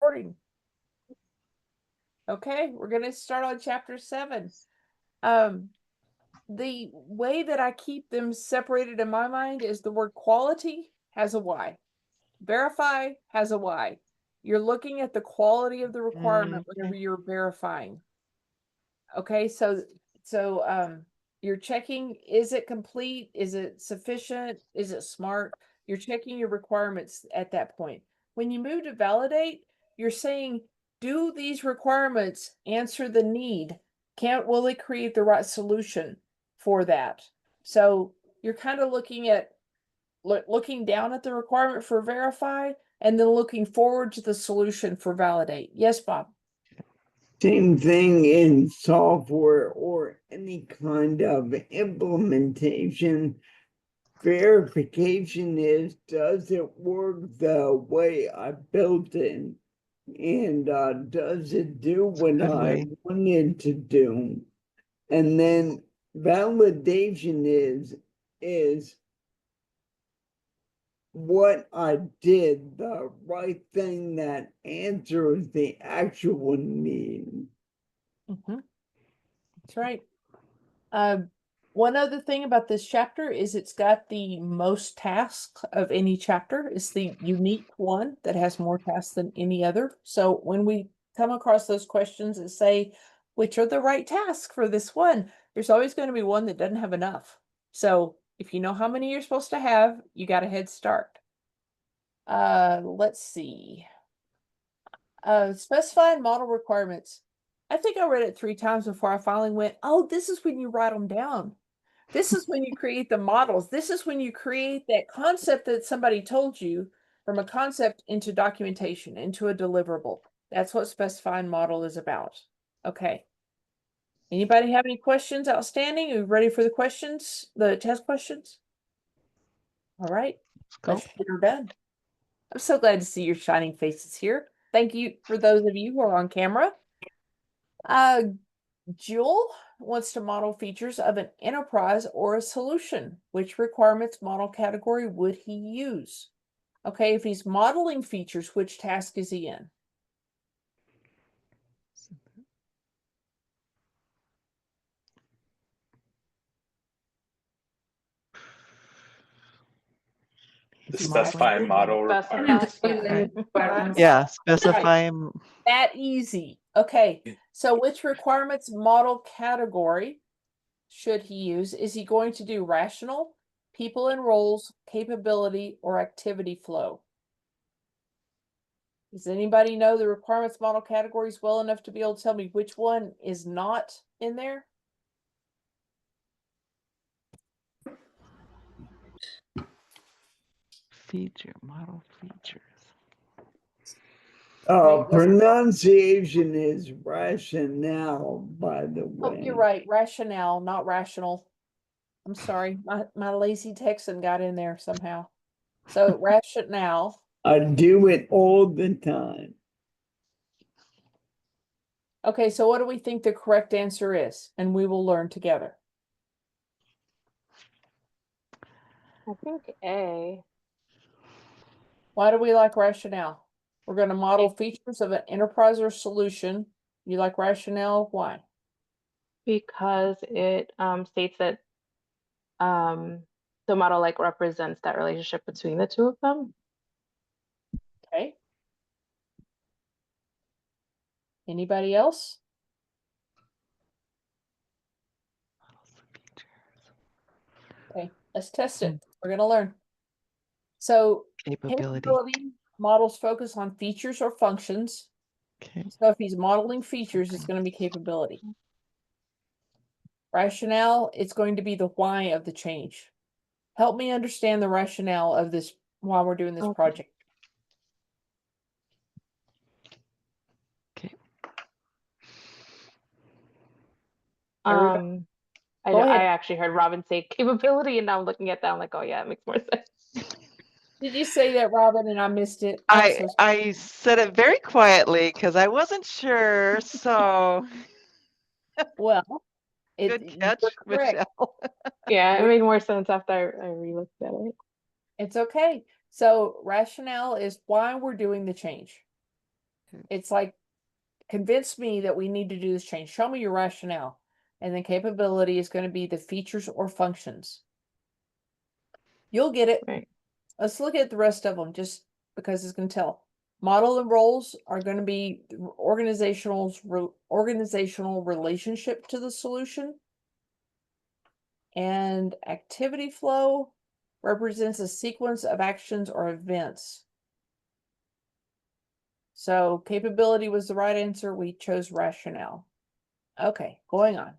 recording. Okay, we're going to start on chapter 7. The way that I keep them separated in my mind is the word quality has a Y. Verify has a Y. You're looking at the quality of the requirement whenever you're verifying. Okay, so you're checking, is it complete? Is it sufficient? Is it smart? You're checking your requirements at that point. When you move to validate, you're saying, do these requirements answer the need? Will it create the right solution for that? So you're kind of looking at looking down at the requirement for verify and then looking forward to the solution for validate. Yes, Bob. Same thing in software or any kind of implementation. Verification is, does it work the way I built it? And does it do what I wanted to do? And then validation is what I did, the right thing that answers the actual need. That's right. One other thing about this chapter is it's got the most tasks of any chapter. It's the unique one that has more tasks than any other. So when we come across those questions that say, which are the right tasks for this one, there's always going to be one that doesn't have enough. So if you know how many you're supposed to have, you got a head start. Let's see. Specify and model requirements. I think I read it 3 times before I finally went, oh, this is when you write them down. This is when you create the models. This is when you create that concept that somebody told you from a concept into documentation, into a deliverable. That's what specify and model is about. Okay. Anybody have any questions outstanding? Are you ready for the questions, the test questions? All right. Let's get her done. I'm so glad to see your shining faces here. Thank you for those of you who are on camera. Jewel wants to model features of an enterprise or a solution. Which requirements model category would he use? Okay, if he's modeling features, which task is he in? Specify model requirements. Yeah, specify. That easy. Okay, so which requirements model category should he use? Is he going to do rational, people and roles, capability, or activity flow? Does anybody know the requirements model categories well enough to be able to tell me which one is not in there? Feature, model features. Pronunciation is rationale, by the way. Oh, you're right. Rationale, not rational. I'm sorry. My lazy Texan got in there somehow. So rationale. I do it all the time. Okay, so what do we think the correct answer is? And we will learn together. I think A. Why do we like rationale? We're going to model features of an enterprise or solution. You like rationale? Why? Because it states that the model like represents that relationship between the two of them. Okay. Anybody else? Okay, let's test it. We're going to learn. So capability models focus on features or functions. Okay. So if he's modeling features, it's going to be capability. Rationale, it's going to be the why of the change. Help me understand the rationale of this while we're doing this project. I actually heard Robin say capability, and now I'm looking at that. I'm like, oh yeah, it makes more sense. Did you say that, Robin, and I missed it? I said it very quietly because I wasn't sure. So, well, good catch, Michelle. Yeah, it made more sense after I re-looked at it. It's okay. So rationale is why we're doing the change. It's like, convince me that we need to do this change. Show me your rationale. And then capability is going to be the features or functions. You'll get it. Right. Let's look at the rest of them just because it's going to tell. Model and roles are going to be organizational relationship to the solution. And activity flow represents a sequence of actions or events. So capability was the right answer. We chose rationale. Okay, going on.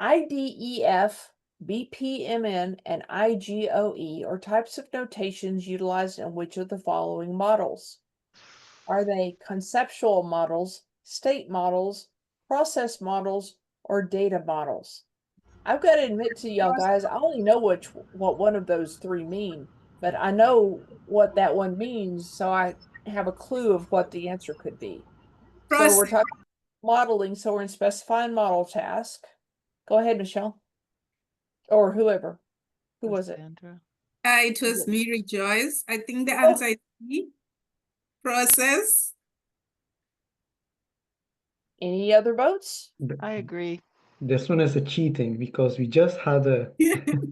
IDEF, BPMN, and IGOE are types of notations utilized in which of the following models? Are they conceptual models, state models, process models, or data models? I've got to admit to y'all guys, I only know what one of those three mean, but I know what that one means, so I have a clue of what the answer could be. So we're talking modeling, so we're in specifying model task. Go ahead, Michelle. Or whoever. Who was it? Sandra. It was me, Rejoice. I think the answer is C, process. Any other votes? I agree. This one is a cheating because we just had a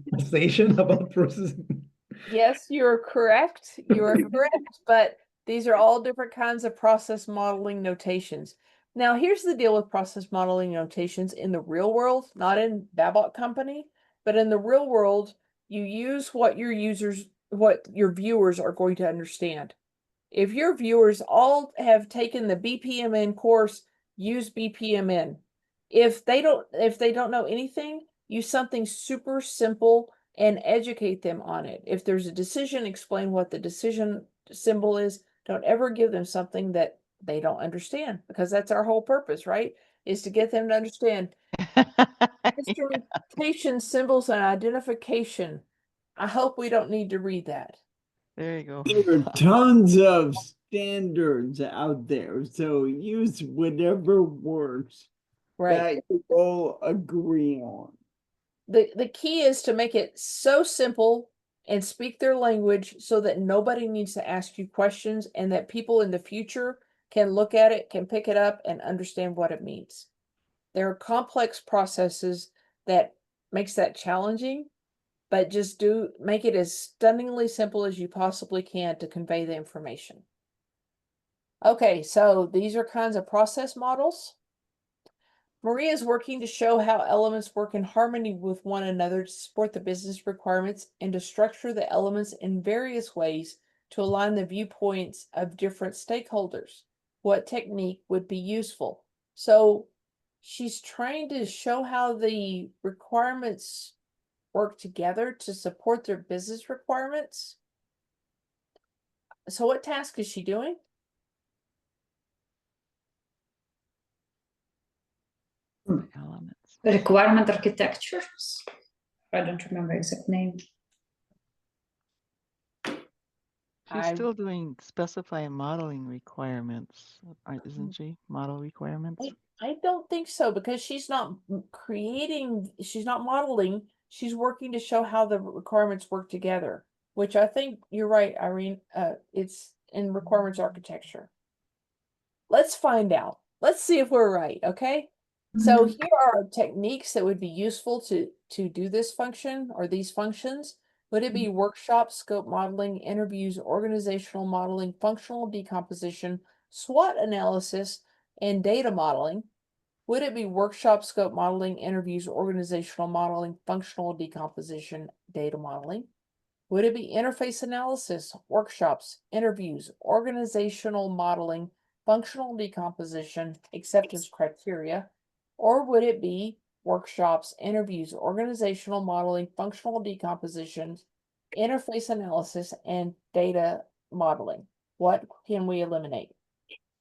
conversation about processing. Yes, you're correct. You are correct, but these are all different kinds of process modeling notations. Now, here's the deal with process modeling notations in the real world, not in Babok company, but in the real world, you use what your viewers are going to understand. If your viewers all have taken the BPMN course, use BPMN. If they don't know anything, use something super simple and educate them on it. If there's a decision, explain what the decision symbol is. Don't ever give them something that they don't understand, because that's our whole purpose, right? Is to get them to understand instrumentation, symbols, and identification. I hope we don't need to read that. There you go. There are tons of standards out there, so use whatever works Right. that you all agree on. The key is to make it so simple and speak their language so that nobody needs to ask you questions, and that people in the future can look at it, can pick it up, and understand what it means. There are complex processes that makes that challenging, but just make it as stunningly simple as you possibly can to convey the information. Okay, so these are kinds of process models. Maria is working to show how elements work in harmony with one another to support the business requirements and to structure the elements in various ways to align the viewpoints of different stakeholders. What technique would be useful? So she's trying to show how the requirements work together to support their business requirements. So what task is she doing? Elements. Requirement architectures. I don't remember exact name. She's still doing specifying modeling requirements, isn't she? Model requirements. I don't think so, because she's not creating, she's not modeling, she's working to show how the requirements work together, which I think you're right, Irene. It's in requirements architecture. Let's find out. Let's see if we're right, okay? So here are techniques that would be useful to do this function or these functions. Would it be workshop, scope modeling, interviews, organizational modeling, functional decomposition, SWOT analysis, and data modeling? Would it be workshop, scope modeling, interviews, organizational modeling, functional decomposition, data modeling? Would it be interface analysis, workshops, interviews, organizational modeling, functional decomposition, acceptance criteria? Or would it be workshops, interviews, organizational modeling, functional decomposition, interface analysis, and data modeling? What can we eliminate?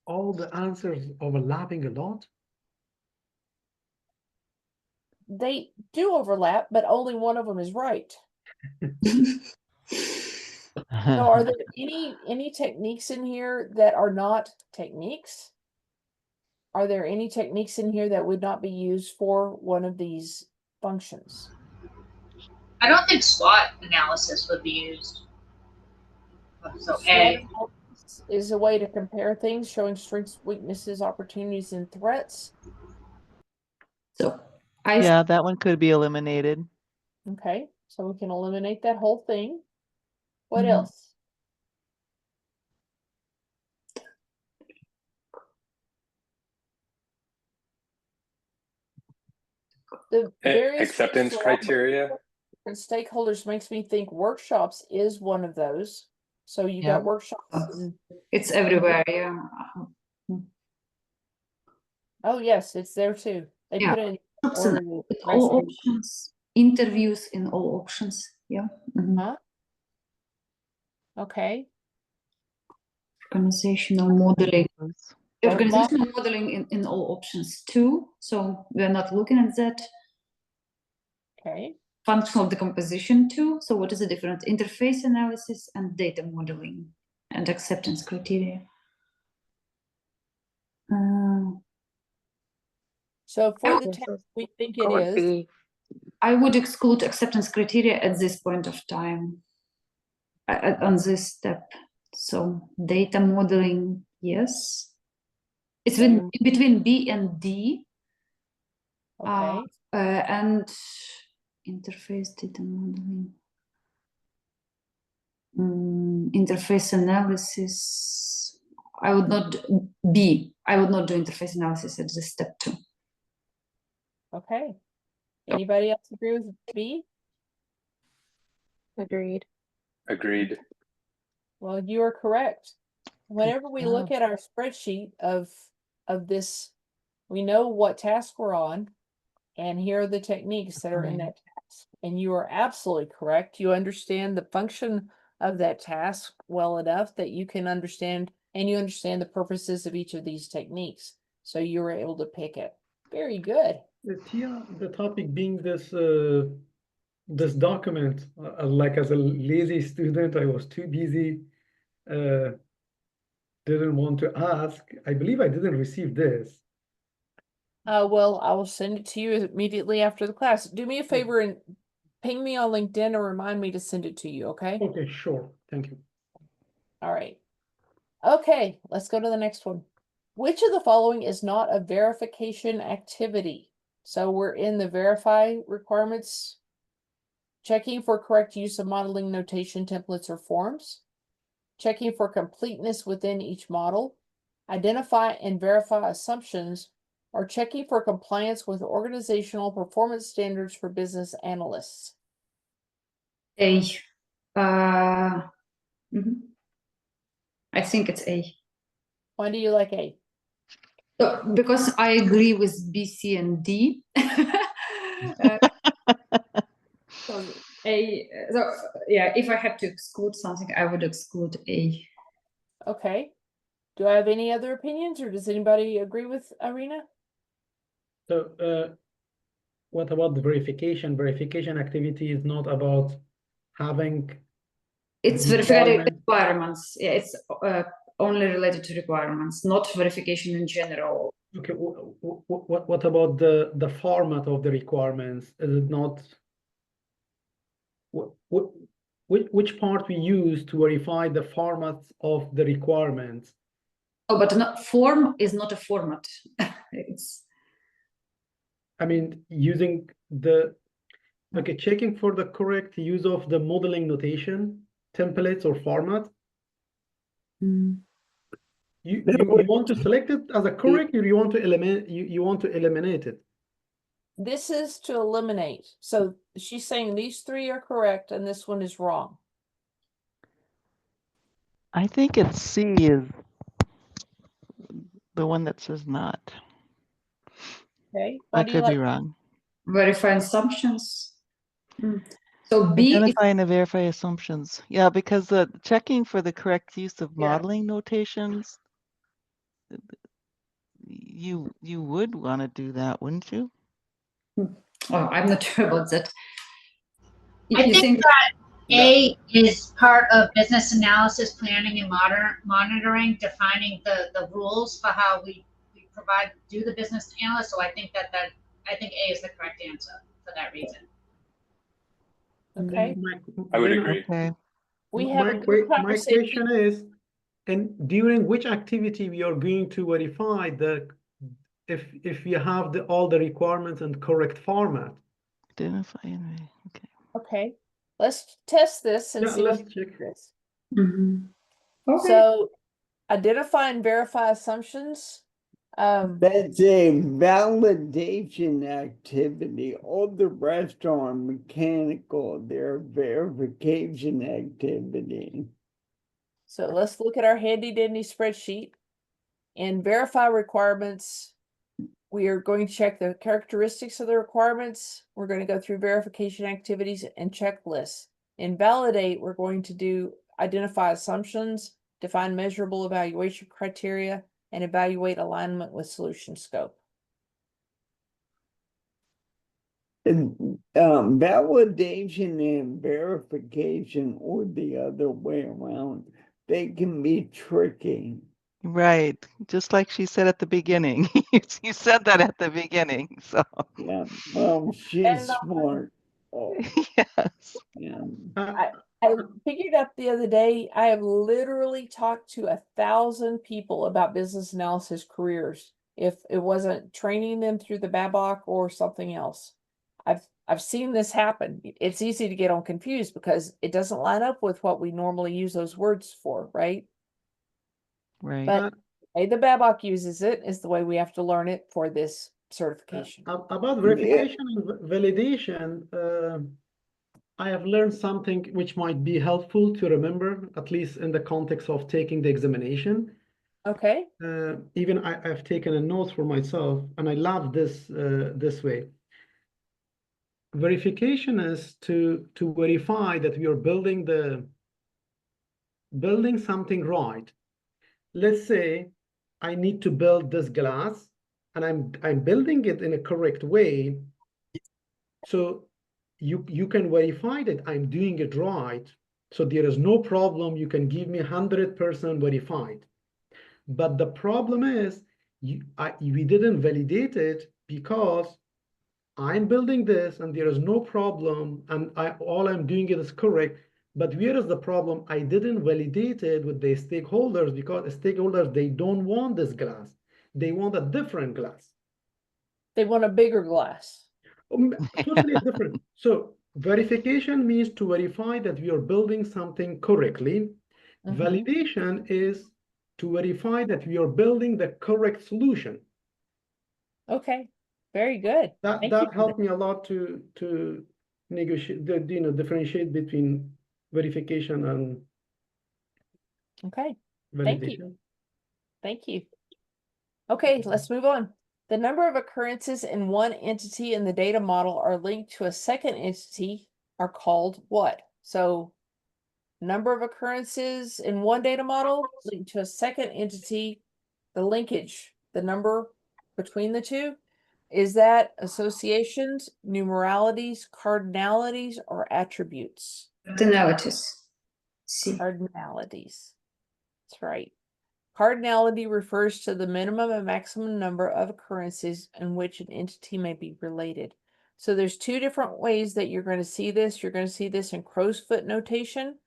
All the answers overlapping a lot. They do overlap, but only one of them is right. So are there any techniques in here that are not techniques? Are there any techniques in here that would not be used for one of these functions? I don't think SWOT analysis would be used. So SWOT A. analysis? is a way to compare things, showing strengths, weaknesses, opportunities, and threats. So Yeah, that one could be eliminated. Okay, so we can eliminate that whole thing. What Mhm. else? The various Acceptance criteria. and stakeholders makes me think workshops is one of those. So you Yeah. got workshops. it's everywhere, yeah. Oh yes, it's there too. They Yeah. put it in Workshops order in to all rescue. options, interviews in all options, yeah. Mhm. Huh? Okay. Organizational modeling. So Organizational modeling in all options too. So we're not looking at that. Okay. Functional decomposition too. So what is the difference? Interface analysis and data modeling and acceptance criteria. So for the This test, is we think it or is. B. I would exclude acceptance criteria at this point of time. On this step. So data modeling, yes. It's Same. between B and D. Okay. And interface data modeling. Interface analysis. I would not do interface analysis at this step too. Okay. Anybody else agree with B? Agreed. Agreed. Well, you are correct. Whenever we look job. at our spreadsheet of this, we know what task we're on, and here are the techniques that are in that task. And you are absolutely correct. You understand the function of that task well enough that you can understand, and you understand the purposes of each of these techniques. So you were able to pick it. Very good. Tia, the topic being this document, like as a lazy student, I was too busy, didn't want to ask. I believe I didn't receive this. Well, I will send it to you immediately after the class. Do me a favor and ping me on LinkedIn or remind me to send it to you, okay? Okay, sure. Thank you. All right. Okay, let's go to the next one. Which of the following is not a verification activity? So we're in the verify requirements. Checking for correct use of modeling notation templates or forms. Checking for completeness within each model. Identify and verify assumptions, or checking for compliance with organizational performance standards for business analysts. A. I think it's A. Why do you like A? Because I agree with B, C, and D. So A. So yeah, if I have to exclude something, I would exclude A. Okay. Do I have any other opinions, or does anybody agree with Irina? So, what about the verification? Verification activity is not about having. It's verification requirements. Yeah, it's only related to requirements, not verification in general. Okay, what about the format of the requirements? Is it not? Which part we use to verify the formats of the requirements? Oh, but not form is not a format. It's. I mean, using checking for the correct use of the modeling notation, templates or format. You want to select it as a correct, or you want to eliminate it? This is to eliminate. So she's saying these three are correct and this one is wrong. I think it's C is the one that says not. Okay. I could be wrong. Verify assumptions. So B is Identify and verify assumptions. Yeah, because the checking for the correct use of modeling notations, you would want to do that, wouldn't you? Oh, I'm not sure about that. If I you think that A is part of business analysis, planning, and monitoring, defining the rules for how we do the business analyst. So I think I think A is the correct answer for that reason. Okay. I would agree. Okay. We have My question is, And during which activity we are going to verify the if you have all the requirements and correct format. Identify and okay. Okay, let's test this and Yeah, see what let's check. this. Okay. So identify and verify assumptions. That's a validation activity. All the rest are mechanical. They're verification activity. So let's look at our handy dandy spreadsheet and verify requirements. We are going to check the characteristics of the requirements. We're going to go through verification activities and checklists. In validate, we're going to do identify assumptions, define measurable evaluation criteria, and evaluate alignment with solution scope. And validation and verification, or the other way around, they can be tricky. Right. Just like she said at the beginning. You said that at the beginning. So Yeah, well, she's smart. Oh, yes. yeah. I figured out the other day, I have literally talked to 1,000 people about business analysis careers. If it wasn't training them through the BABOK or something else, I've seen this happen. It's easy to get on confused because it doesn't line up with what we normally use those words for, right? Right. But the way the BABOK uses it is the way we have to learn it for this certification. About verification and validation, I have learned something which might be helpful to remember, at least in the context of taking the examination. Okay. Even I've taken a note for myself, and I love this this way. Verification is to verify that we are building something right. Let's say I need to build this glass, and I'm building it in a correct way. So you can verify that I'm doing it right. So there is no problem. You can give me 100% verified. But the problem is we didn't validate it because I'm building this and there is no problem and all I'm doing it is correct. But where is the problem? I didn't validate it with the stakeholders because stakeholders, they don't want this glass. They want a different glass. They want a bigger glass. Totally different. So verification means to verify that we are building something correctly. Validation is to verify that we are building the correct solution. Okay, very good. That helped me a lot to negotiate, differentiate between verification and validation. Thank you. Okay, let's move on. The number of occurrences in one entity in the data model are linked to a second entity are called what? So number of occurrences in one data model linked to a second entity, the linkage, the number between the two, is that associations, numeralities, cardinalities, or attributes? Cardinalities. Cardinalities. That's right. Cardinality refers to the minimum and maximum number of occurrences in which an entity may be related. So there's two different ways that you're going to see this. You're going to see this in crow's foot notation.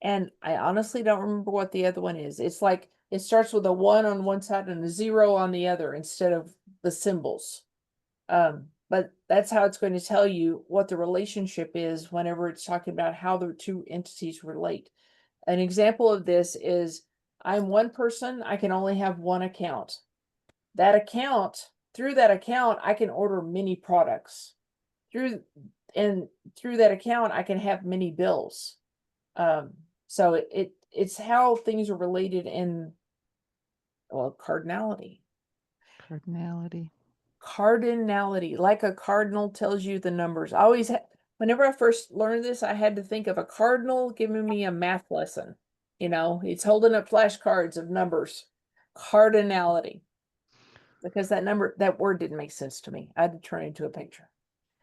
And I honestly don't remember what the other one is. It's like it starts with a 1 on one side and a 0 on the other instead of the symbols. But that's how it's going to tell you what the relationship is whenever it's talking about how the two entities relate. An example of this is I'm one person, I can only have one account. Through that account, I can order many products. Through that account, I can have many bills. So it's how things are related in, well, cardinality. Cardinality, like a cardinal tells you the numbers. I always, whenever I first learned this, I had to think of a cardinal giving me a math lesson. You know, it's holding up flashcards of numbers. Cardinality. Because that word didn't make sense to me. I had to turn it into a picture.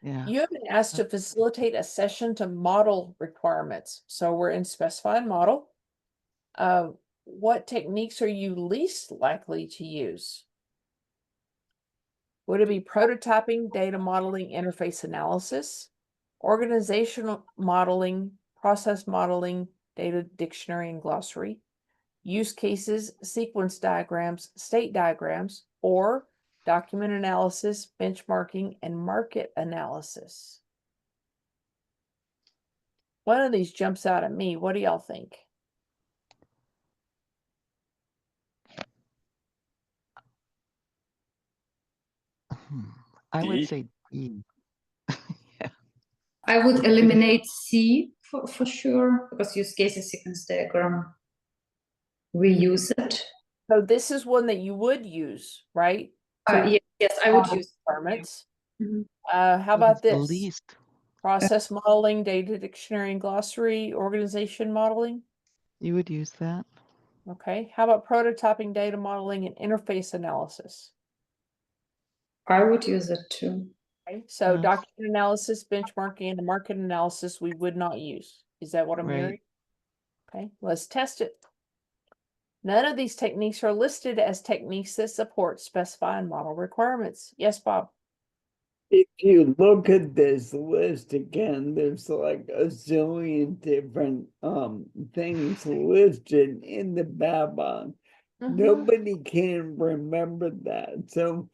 Yeah. You have been asked to facilitate a session to model requirements. So we're in specify and model. What techniques are you least likely to use? Would it be prototyping, data modeling, interface analysis, organizational modeling, process modeling, data dictionary and glossary, use cases, sequence diagrams, state diagrams, or document analysis, benchmarking, and market analysis. One of these jumps out at me. What do y'all think? I would D. say D. I would eliminate C for sure, because use cases, sequence diagram, we use it. So this is one that you would use, right? Yes, I would use requirements. Mhm. How about The this? least. Process modeling, data dictionary and glossary, organization modeling. You would use that. Okay. How about prototyping, data modeling, and interface analysis? I would use it too. Okay. So Yes. document analysis, benchmarking, and market analysis we would not use. Is that what I'm Right. hearing? Okay. Let's test it. None of these techniques are listed as techniques that support specified model requirements. Yes, Bob. If you look at this list again, there's like a zillion different things listed in the BABOK. Nobody can remember that. So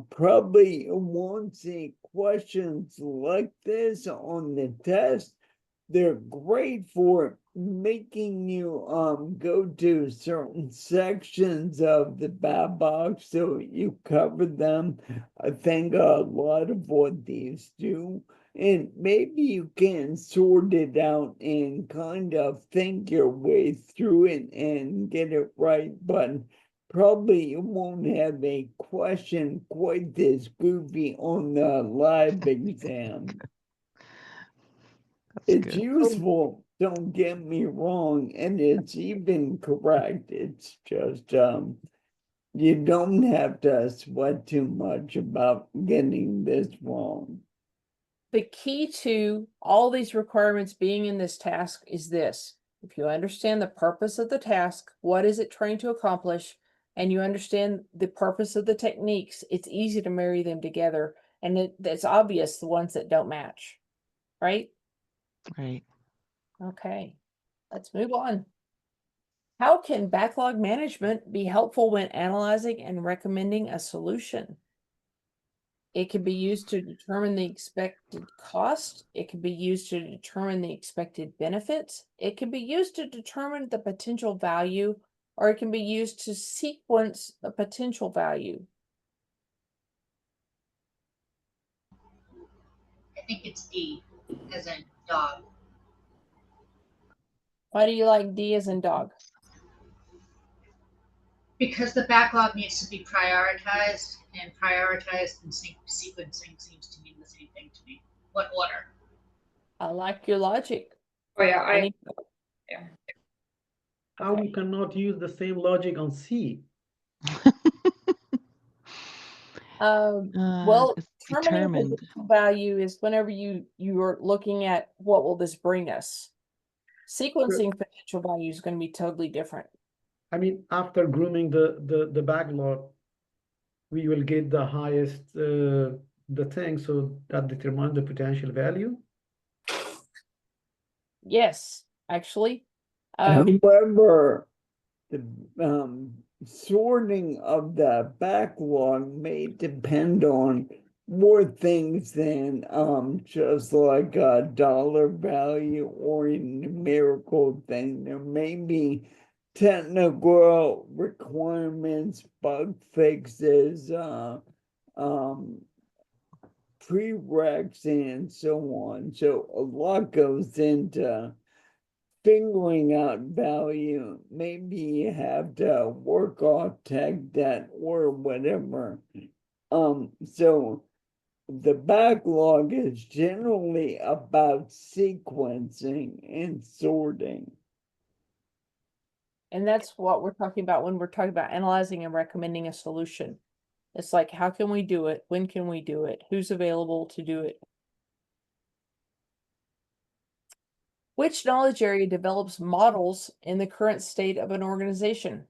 probably won't see questions like this on the test. They're great for making you go to certain sections of the BABOK so you cover them. I think a lot of what these do, and maybe you can sort it out and kind of think your way through it and get it right, but probably you won't have a question quite this goofy on the live exam. That's It's good. useful, don't get me wrong, and it's even correct. It's just you don't have to sweat too much about getting this wrong. The key to all these requirements being in this task is this. If you understand the purpose of the task, what is it trying to accomplish, and you understand the purpose of the techniques, it's easy to marry them together. And it's obvious the ones that don't match, right? Right. Okay, let's move on. How can backlog management be helpful when analyzing and recommending a solution? It can be used to determine the expected cost. It can be used to determine the expected benefits. It can be used to determine the potential value, or it can be used to sequence the potential value. I think it's D, as in dog. Why do you like D as in dog? Because the backlog needs to be prioritized, and prioritized and sequencing seems to mean the same thing to me. What order? I like your logic. Oh yeah, How Okay. you cannot use the same logic on C? Well, It's determining determined. potential value is whenever you are looking at what will this bring us. Sequencing potential value is going to be totally different. I mean, after grooming the backlog, we will get the highest the thing, so that determines the potential value. Yes, actually. However, the sorting of the backlog may depend on more things than just like a dollar value or a numerical thing. There may be technical requirements, bug fixes, prereqs, and so on. So a lot goes into figuring out value. Maybe you have to work off tech debt or whatever. So the backlog is generally about sequencing and sorting. And that's what we're talking about when we're talking about analyzing and recommending a solution. It's like, how can we do it? When can we do it? Who's available to do it? Which knowledge area develops models in the current state of an organization?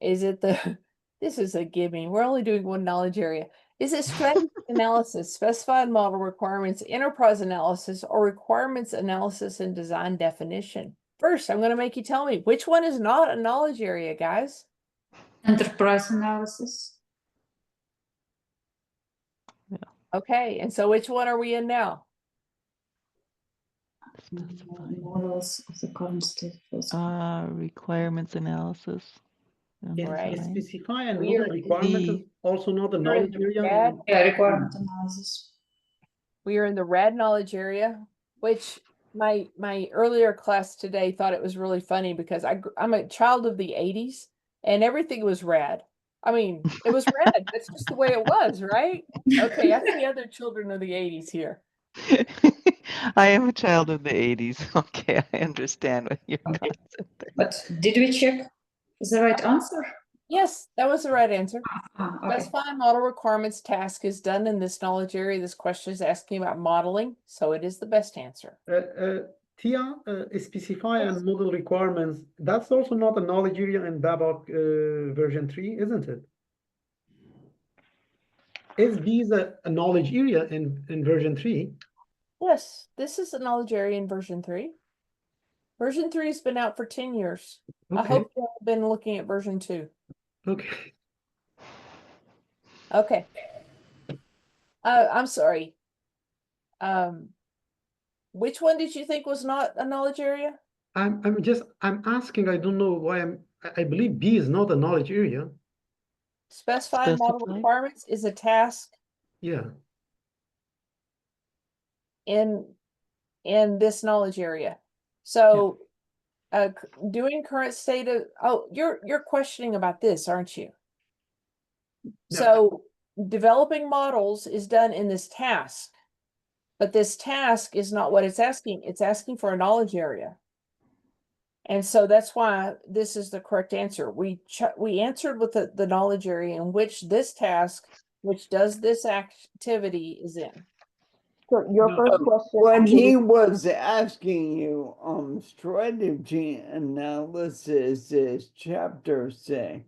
Is it the, this is a gimme. We're only doing one knowledge area. Is it strategy analysis, specified model requirements, enterprise analysis, or requirements analysis and design definition? First, I'm going to make you tell me which one is not a knowledge area, guys. Enterprise analysis. Okay, and so which one are we in now? Models of the current state. Requirements analysis. Right. Specify and We are model requirement is also not a we're in knowledge the area. red- Yeah, requirement analysis. We are in the red knowledge area, which my earlier class today thought it was really funny because I'm a child of the 80s and everything was red. I mean, it was red. That's just the way it was, right? Okay, I see other children of the 80s here. I am a child of the 80s. Okay, I understand what you're concept there. But did we check the right answer? Yes, that was the right answer. Okay. Specify model requirements task is done in this knowledge area. This question is asking about modeling, so it is the best answer. Tia, specify and model requirements. That's also not a knowledge area in BABOK version 3, isn't it? Is these a knowledge area in version 3? Yes, this is a knowledge area in version 3. Version 3 has been out for 10 years. Okay. I hope you've been looking at version 2. Okay. Okay. I'm sorry. Which one did you think was not a knowledge area? I'm asking, I don't know why I believe B is not a knowledge area. Specify model Specify? requirements is a task Yeah. in this knowledge area. So doing current state of you're questioning about this, aren't you? No. So developing models is done in this task, but this task is not what it's asking. It's asking for a knowledge area. And so that's why this is the correct answer. We answered with the knowledge area in which this task, which does this activity, is in. So your first question. When he was asking you, strategy analysis is chapter 6,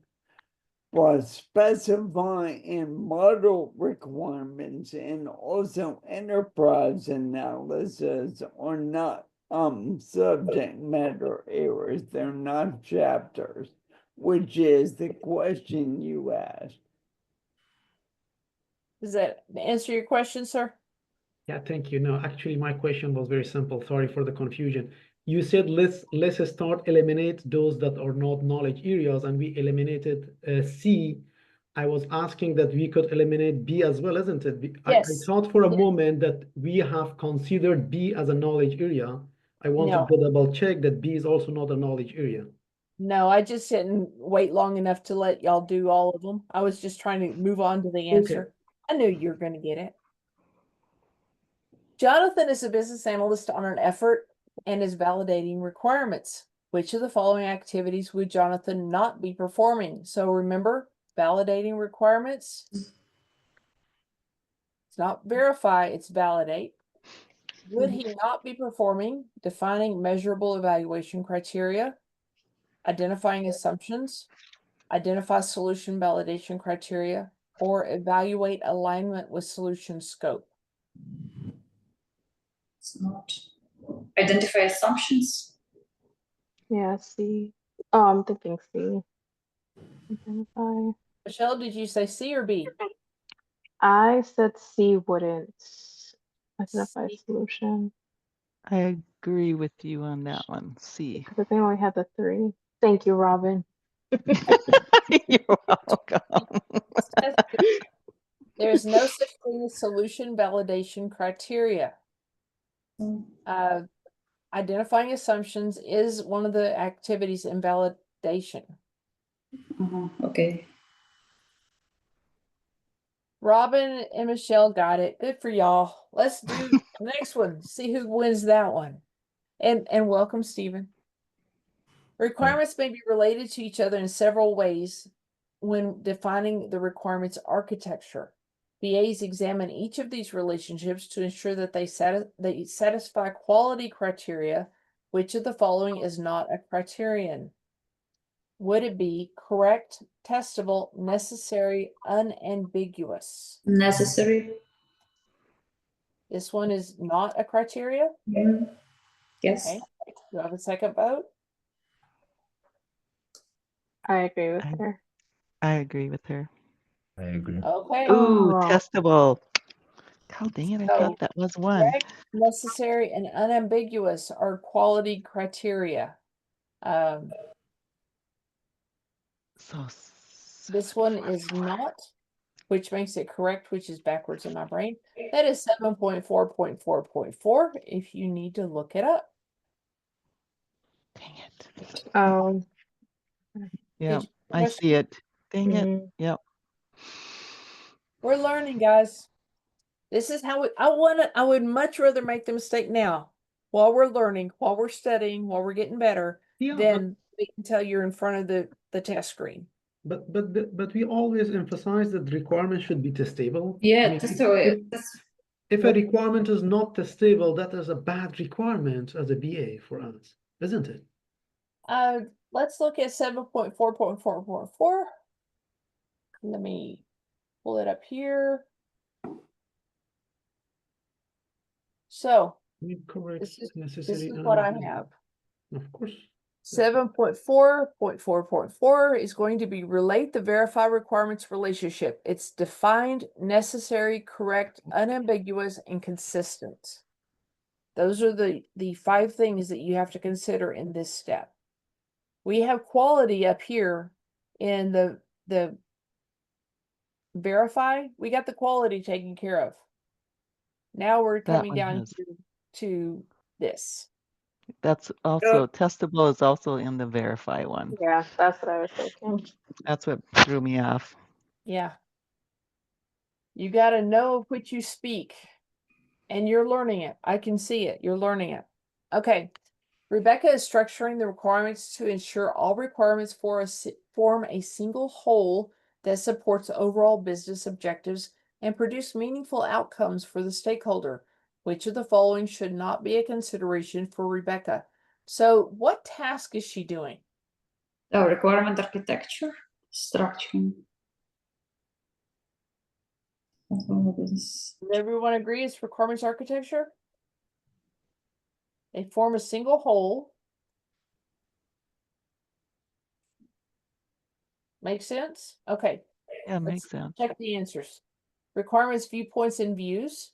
but specify and model requirements and also enterprise analysis are not subject matter areas. They're not chapters, which is the question you asked. Does that answer your question, sir? Yeah, thank you. No, actually, my question was very simple. Sorry for the confusion. You said let's start eliminate those that are not knowledge areas, and we eliminated C. I was asking that we could eliminate B as well, isn't it? Yes. I thought for a moment that we have considered B as a knowledge area. I wanted to double check that B is also not a knowledge area. No, I just didn't wait long enough to let y'all do all of them. I was just trying to move on to the answer. Okay. I knew you were going to get it. Jonathan is a business analyst on an effort and is validating requirements. Which of the following activities would Jonathan not be performing? So remember, validating requirements. It's not verify, it's validate. Would he not be performing defining measurable evaluation criteria, identifying assumptions, identify solution validation criteria, or evaluate alignment with solution scope? It's not. Identify assumptions. Yeah, C. I'm thinking C. Identify. Michelle, did you say C or B? I said C wouldn't identify C. solution I agree with you on that one. C. because they only had the 3. Thank you, Robin. You're welcome. There's no such thing as solution validation criteria. Identifying assumptions is one of the activities in validation. Okay. Robin and Michelle got it. Good for y'all. Let's do the next one. See who wins that one. And welcome, Stephen. Requirements may be related to each other in several ways when defining the requirements architecture. BAs examine each of these relationships to ensure that they satisfy quality criteria. Which of the following is not a criterion? Would it be correct, testable, necessary, unambiguous? Necessary. This one is not a criteria. Yes. Okay. Do I have a second vote? I agree with I- her. I agree with her. I agree. Okay. Ooh, Oh. testable. God dang it, I So, thought that was one. correct, necessary, and unambiguous are quality criteria. So This one is not, which makes it correct, which is backwards in my brain. That is 7.4.4.4 if you need to look it up. dang it. Yeah, Did you I see it. Dang it. Mhm. Yep. We're learning, guys. This is how I would much rather make the mistake now while we're learning, while we're studying, while we're getting better, Yeah, than wait until you're in front of the test screen. but we always emphasize that the requirement should be testable. Yeah, I mean, that's if a requirement is not testable, that is a bad requirement as a BA for us, isn't it? Let's look at 7.4.4.4. Let me pull it up here. So Correct, this is necessary. what I have. Of course. 7.4.4.4 is going to be relate the verify requirements relationship. It's defined, necessary, correct, unambiguous, and consistent. Those are the 5 things that you have to consider in this step. We have quality up here in the verify. We got the quality taken care of. Now we're That coming one down has. to this. That's also testable is also in the verify one. Yeah, that's what I was thinking. That's what threw me off. Yeah. You got to know of which you speak, and you're learning it. I can see it. You're learning it. Okay. Rebecca is structuring the requirements to ensure all requirements form a single whole that supports overall business objectives and produce meaningful outcomes for the stakeholder. Which of the following should not be a consideration for Rebecca? So what task is she doing? requirement architecture, structuring. Does everyone agree it's requirements architecture? They form a single whole. Make sense? Okay. Yeah, makes sense. Check the answers. Requirements, viewpoints, and views.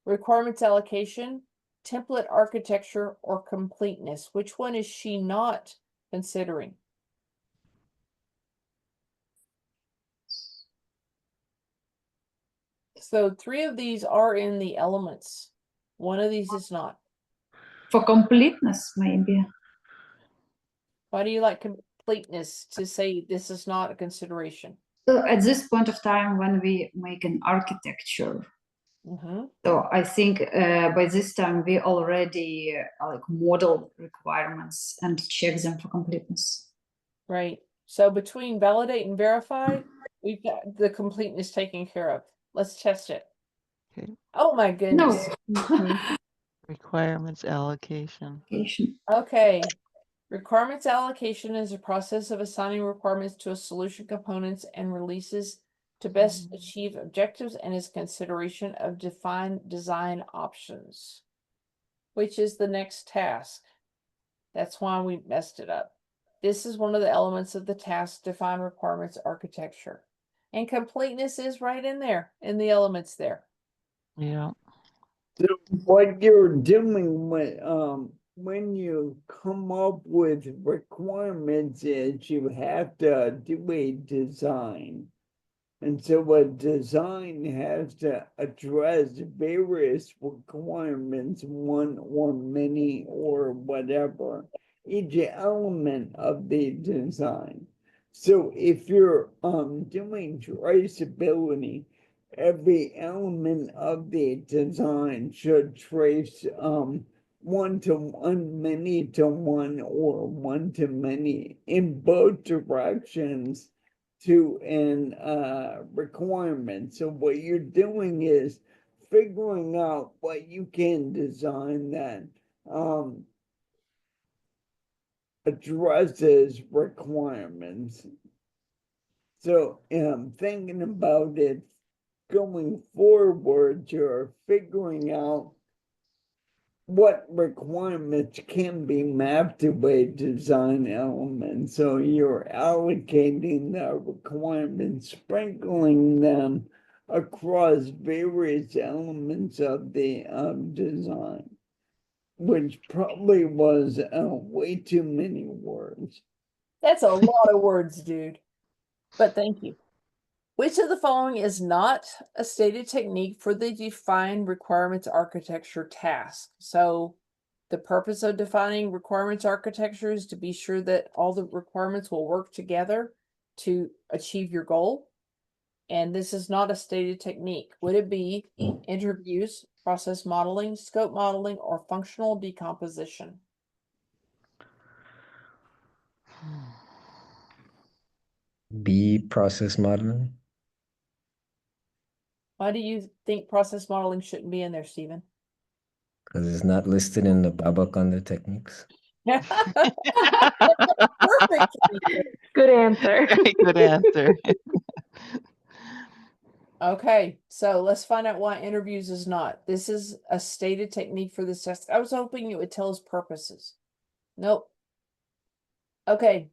Requirements allocation, template architecture, or completeness. Which one is she not considering? So 3 of these are in the elements. One of these is not. For completeness, maybe. Why do you like completeness to say this is not a consideration? So at this point of time, when we make an architecture, so I think by this time we already like model requirements and check them for completeness. Right. So between validate and verify, we've got the completeness taken care of. Let's test it. Okay. Oh my goodness. No. Requirements allocation. Okay. Requirements allocation is a process of assigning requirements to a solution components and releases to best achieve objectives and is consideration of defined design options, which is the next task. That's why we messed it up. This is one of the elements of the task define requirements architecture. And completeness is right in there, in the elements there. Yeah. So what you're doing when you come up with requirements is you have to do a design. And so a design has to address various requirements, one or many or whatever, each element of the design. So if you're doing traceability, every element of the design should trace one to one, many to one, or one to many in both directions to an requirement. So what you're doing is figuring out what you can design that addresses requirements. So thinking about it going forward, you're figuring out what requirements can be mapped to a design element. So you're allocating the requirements, sprinkling them across various elements of the design, which probably was way too many words. That's a lot of words, dude. But thank you. Which of the following is not a stated technique for the defined requirements architecture task? So the purpose of defining requirements architecture is to be sure that all the requirements will work together to achieve your goal. And this is not a stated technique. Would it be interviews, process modeling, scope modeling, or functional decomposition? B, process modeling. Why do you think process modeling shouldn't be in there, Stephen? Because it's not listed in the BABOK under techniques. Perfect. Good answer. Very good answer. Okay, so let's find out why interviews is not. This is a stated technique for this test. I was hoping it would tell us purposes. Nope. Okay,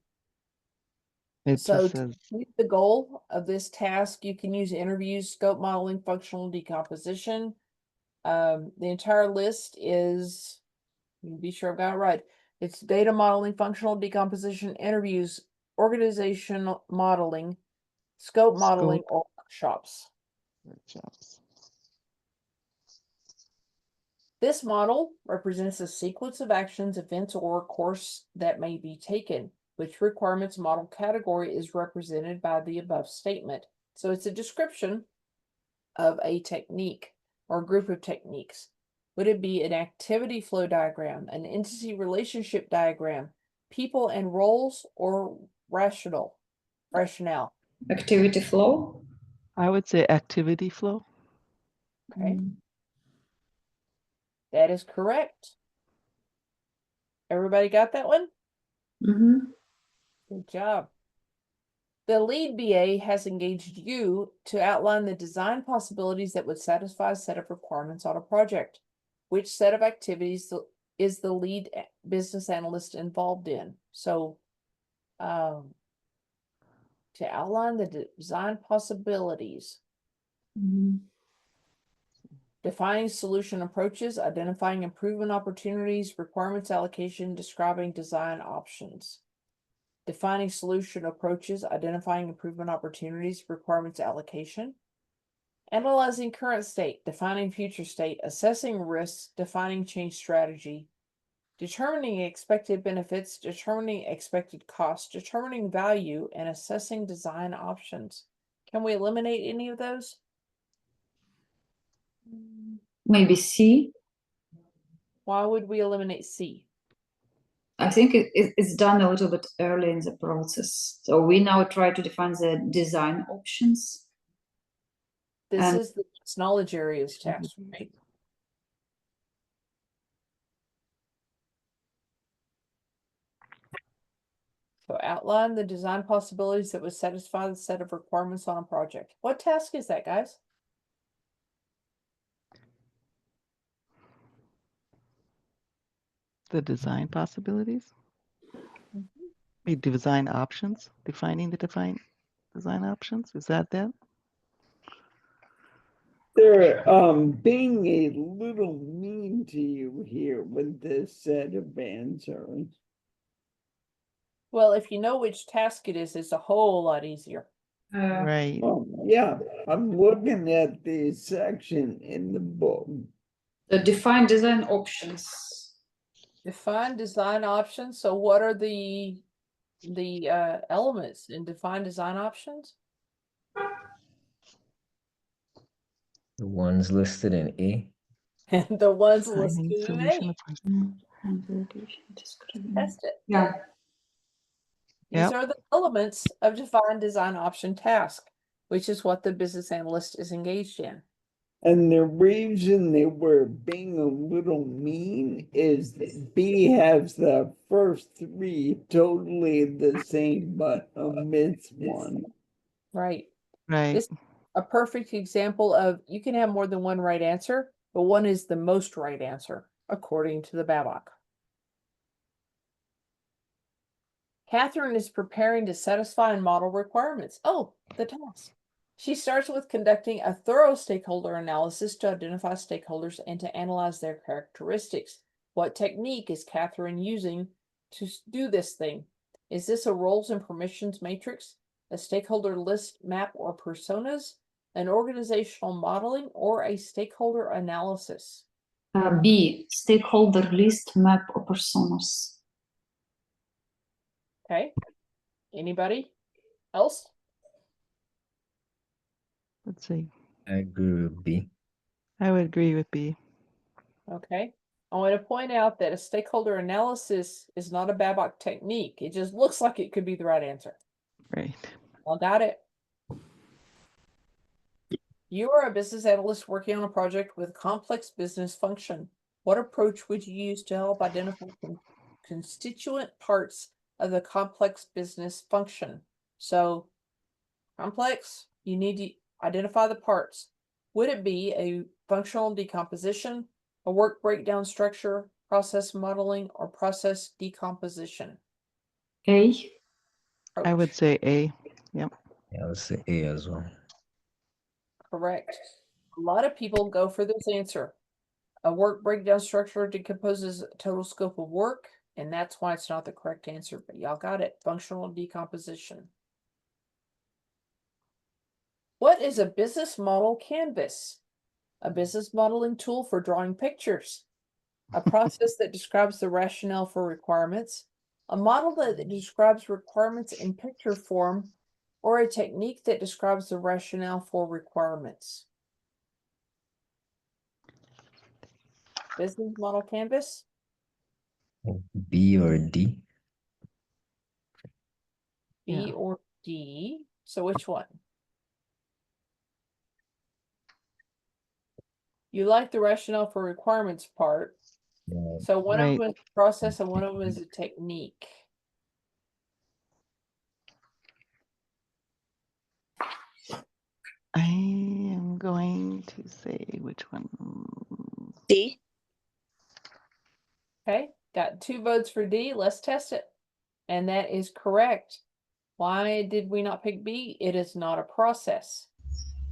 It so just to says, meet the goal of this task, you can use interviews, scope modeling, functional decomposition. The entire list is, be sure I've got it right. It's data modeling, functional decomposition, interviews, organizational modeling, scope modeling, or workshops. workshops. This model represents a sequence of actions, events, or course that may be taken, which requirements model category is represented by the above statement. So it's a description of a technique or group of techniques. Would it be an activity flow diagram, an entity relationship diagram, people and roles, or rationale? Activity flow. I would say activity flow. Okay. That is correct. Everybody got that one? Mm-hmm. Good job. The lead BA has engaged you to outline the design possibilities that would satisfy a set of requirements on a project. Which set of activities is the lead business analyst involved in? So, to outline the design possibilities. Mm-hmm. Defining solution approaches, identifying improvement opportunities, requirements allocation, describing design options. Defining solution approaches, identifying improvement opportunities, requirements allocation. Analyzing current state, defining future state, assessing risks, defining change strategy. Determining expected benefits, determining expected costs, determining value, and assessing design options. Can we eliminate any of those? Maybe C. Why would we eliminate C? I think it's done a little bit early in the process. So we now try to define the design options. This is the knowledge areas task, right? So outline the design possibilities that would satisfy the set of requirements on a project. What task is that, guys? The design possibilities. We design options, defining the design options. Is that? They're being a little mean to you here with this set of answers. Well, if you know which task it is, it's a whole lot easier. Right. Yeah, I'm looking at the section in the book. The define design options. Define design options. So what are the elements in define design options? The ones listed in E. And the ones Defining listed in solution A. approach. Test it. Yeah. These are the elements of define design option task, which is what the business analyst is engaged in. And the reason they were being a little mean is that B has the first three totally the same, but omits one. Right. Right. This is a perfect example of you can have more than one right answer, but one is the most right answer. according to the Babok. Catherine is preparing to satisfy and model requirements. Oh, the task. She starts with conducting a thorough stakeholder analysis to identify stakeholders and to analyze their characteristics. What technique is Catherine using to do this thing? Is this a roles and permissions matrix, a stakeholder list map or personas, an organizational modeling, or a stakeholder analysis? B, stakeholder list, map, or personas. Okay. Anybody else? Let's see. I agree with B. I would agree with B. Okay. I want to point out that a stakeholder analysis is not a Babok technique. It just looks like it could be the right answer. Right. All got it. You are a business analyst working on a project with complex business function. What approach would you use to help identify constituent parts of the complex business function? So, complex, you need to identify the parts. Would it be a functional decomposition, a work breakdown structure, process modeling, or process decomposition? A. I would say A. Yep. Yeah, I would say A as well. Correct. A lot of people go for this answer. A work breakdown structure decomposes total scope of work, and that's why it's not the correct answer, but y'all got it. Functional decomposition. What is a business model canvas? A business modeling tool for drawing pictures. A process that describes the rationale for requirements. A model that describes requirements in picture form, or a technique that describes the rationale for requirements. Business model canvas? B or D? B or D? So which one? You like the rationale for requirements part. Yeah. So one of Right. them is a process and one of them is a technique. I am going to say which one. D. Okay, got 2 votes for D. Let's test it. And that is correct. Why did we not pick B? It is not a process.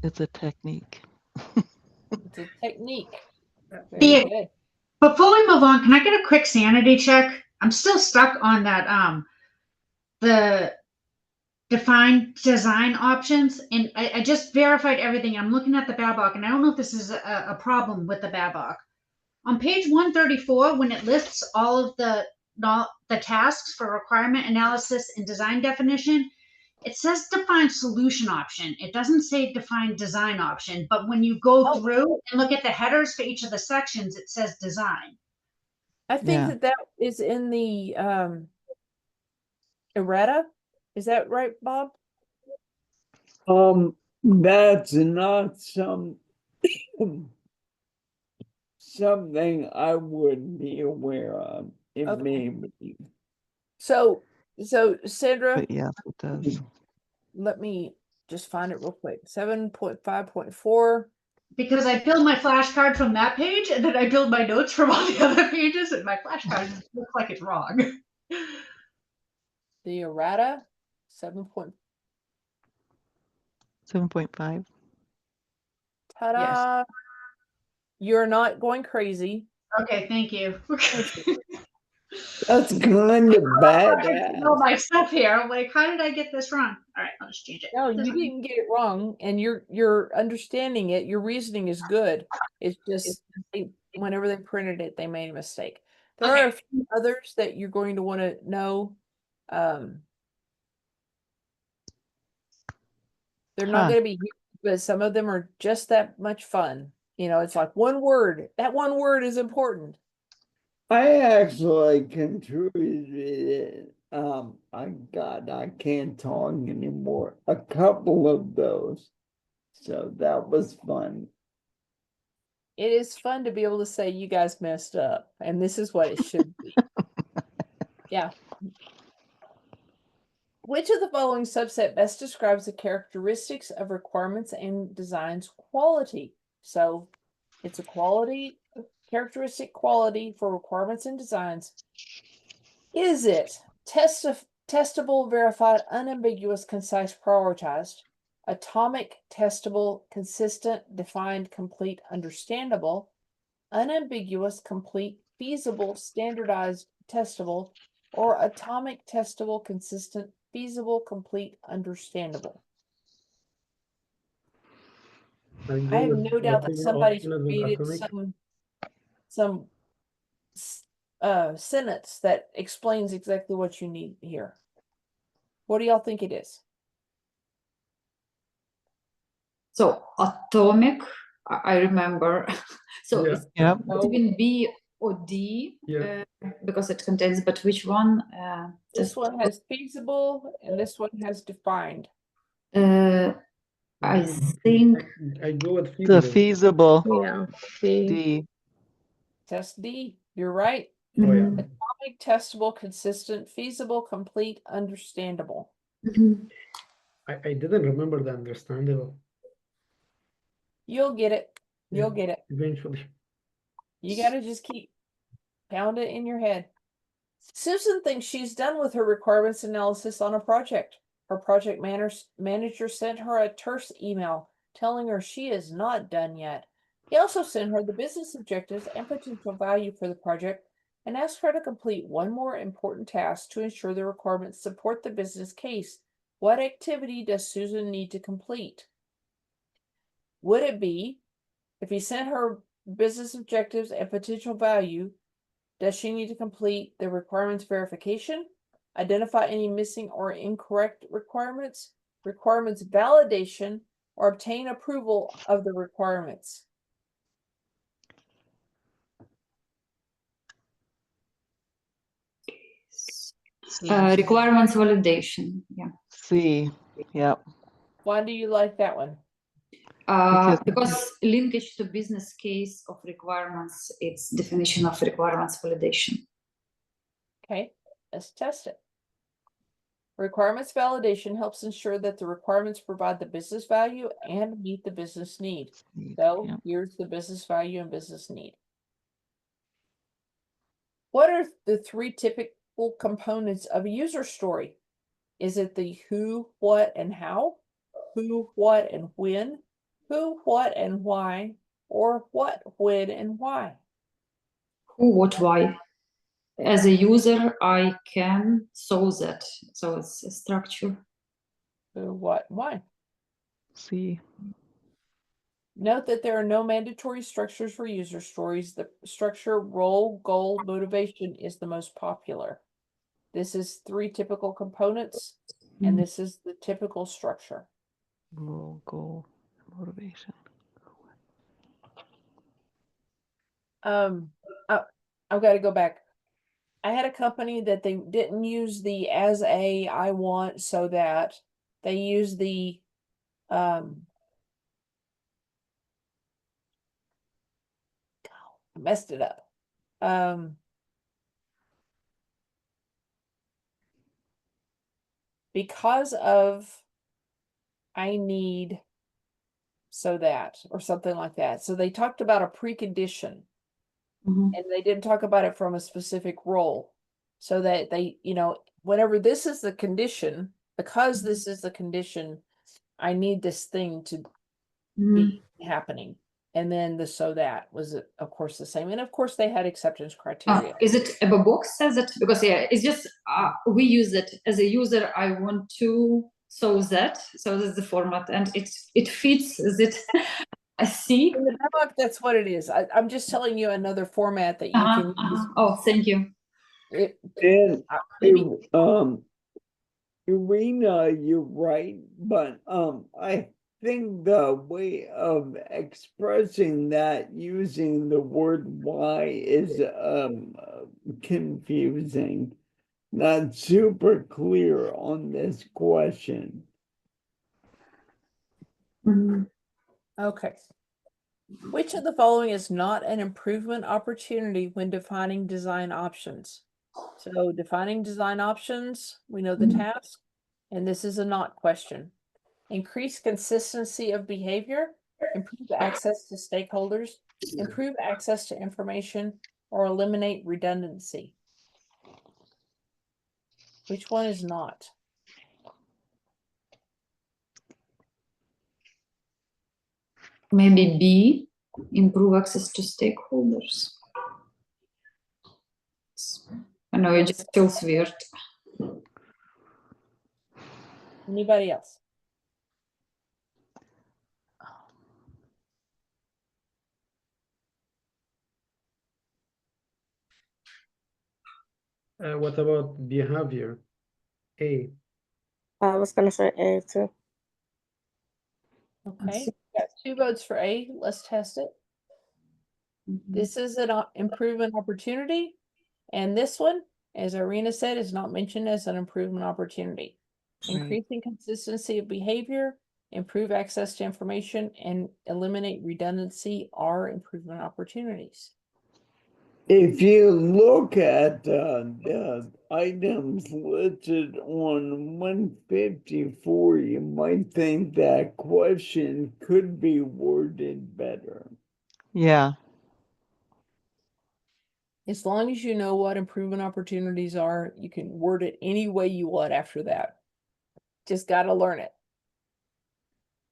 It's a technique. It's a technique. Very Yeah. good. Before we move on, can I get a quick sanity check? I'm still stuck on that, the defined design options, and I just verified everything. I'm looking at the Babok, and I don't know if this is a problem with the Babok. On page 134, when it lists all of the tasks for requirement analysis and design definition, it says define solution option. It doesn't say define design option, but when you go through and look at the headers for each of the sections, it says design. I think Yeah. that is in the errata. Is that right, Bob? That's not something I would be aware of. It Okay. may be. So Sandra, But yes, it does. let me just find it real quick. 7.5.4. Because I build my flashcard from that page, and then I build my notes from all the other pages, and my flashcard looks like it's wrong. The errata, 7.5. Ta-da! Yes. You're not going crazy. Okay, thank you. That's kind of bad. All my stuff here. I'm like, how did I get this wrong? All right, I'll just change it. No, you didn't get it wrong, and you're understanding it. Your reasoning is good. It's just whenever they printed it, they made a mistake. There are a few others that you're going to want to know. They're not going to be huge, but some of them are just that much fun. You know, it's like one word. That one word is important. I actually contributed, I can't talk anymore. A couple of those. So that was fun. It is fun to be able to say you guys messed up, and this is what it should be. Yeah. Which of the following subset best describes the characteristics of requirements and design's quality? So it's a quality characteristic quality for requirements and designs. Is it testable, verified, unambiguous, concise, prioritized, atomic, testable, consistent, defined, complete, understandable, unambiguous, complete, feasible, standardized, testable, or atomic, testable, consistent, feasible, complete, understandable? I have no doubt that somebody's created some sentence that explains exactly what you need here. What do y'all think it is? So atomic, I remember. So it's between B or D, because it contains, but which one? This one has feasible and this one has defined. I think I go with The feasible. feasible. Yeah. C. D. Test D. You're right. Oh, yeah. Atomic, testable, consistent, feasible, complete, understandable. I didn't remember the understandable. You'll get it. You'll get it. Eventually. You got to just keep pound it in your head. Susan thinks she's done with her requirements analysis on a project. Her project manager sent her a terse email telling her she is not done yet. He also sent her the business objectives and potential value for the project and asked her to complete one more important task to ensure the requirements support the business case. What activity does Susan need to complete? Would it be, if he sent her business objectives and potential value, does she need to complete the requirements verification, identify any missing or incorrect requirements, requirements validation, or obtain approval of the requirements? Requirements validation. Yeah. C. Yep. Why do you like that one? Because linkage to business case of requirements, it's definition of requirements validation. Okay, let's test it. Requirements validation helps ensure that the requirements provide the business value and meet the business need. So here's the business value and business need. What are the three typical components of a user story? Is it the who, what, and how? Who, what, and when? Who, what, and why? Or what, when, and why? Who, what, why? As a user, I can show that. So it's a structure. Who, what, why? C. Note that there are no mandatory structures for user stories. The structure role, goal, motivation is the most popular. This is three typical components, and this is the typical structure. Role, goal, motivation. I've got to go back. I had a company that they didn't use the as a, I want, so that. They used the I messed it up. Because of I need so that, or something like that. So they talked about a precondition. And they didn't talk about it from a specific role, so that they, whenever this is the condition, because this is the condition, I need this thing to be happening. And then the so that was, of course, the same. And of course, they had acceptance criteria. Is it BABOK says it? Because it's just we use it as a user. I want to so that's the format, and it fits it. I see. In the BABOK, that's what it is. I'm just telling you another format that you can use. Oh, thank you. Irina, you're right, but I think the way of expressing that using the word why is confusing, not super clear on this question. Okay. Which of the following is not an improvement opportunity when defining design options? So defining design options, we know the task, and this is a not question. Increase consistency of behavior, improve access to stakeholders, improve access to information, or eliminate redundancy. Which one is not? Maybe B, improve access to stakeholders. I know it just feels weird. Anybody else? What about behavior? A. I was gonna say A too. Okay, got 2 votes for A. Let's test it. This is an improvement opportunity, and this one, as Irina said, is not mentioned as an improvement opportunity. Right. Increasing consistency of behavior, improve access to information, and eliminate redundancy are improvement opportunities. If you look at the items listed on 154, you might think that question could be worded better. Yeah. As long as you know what improvement opportunities are, you can word it any way you want after that. Just got to learn it.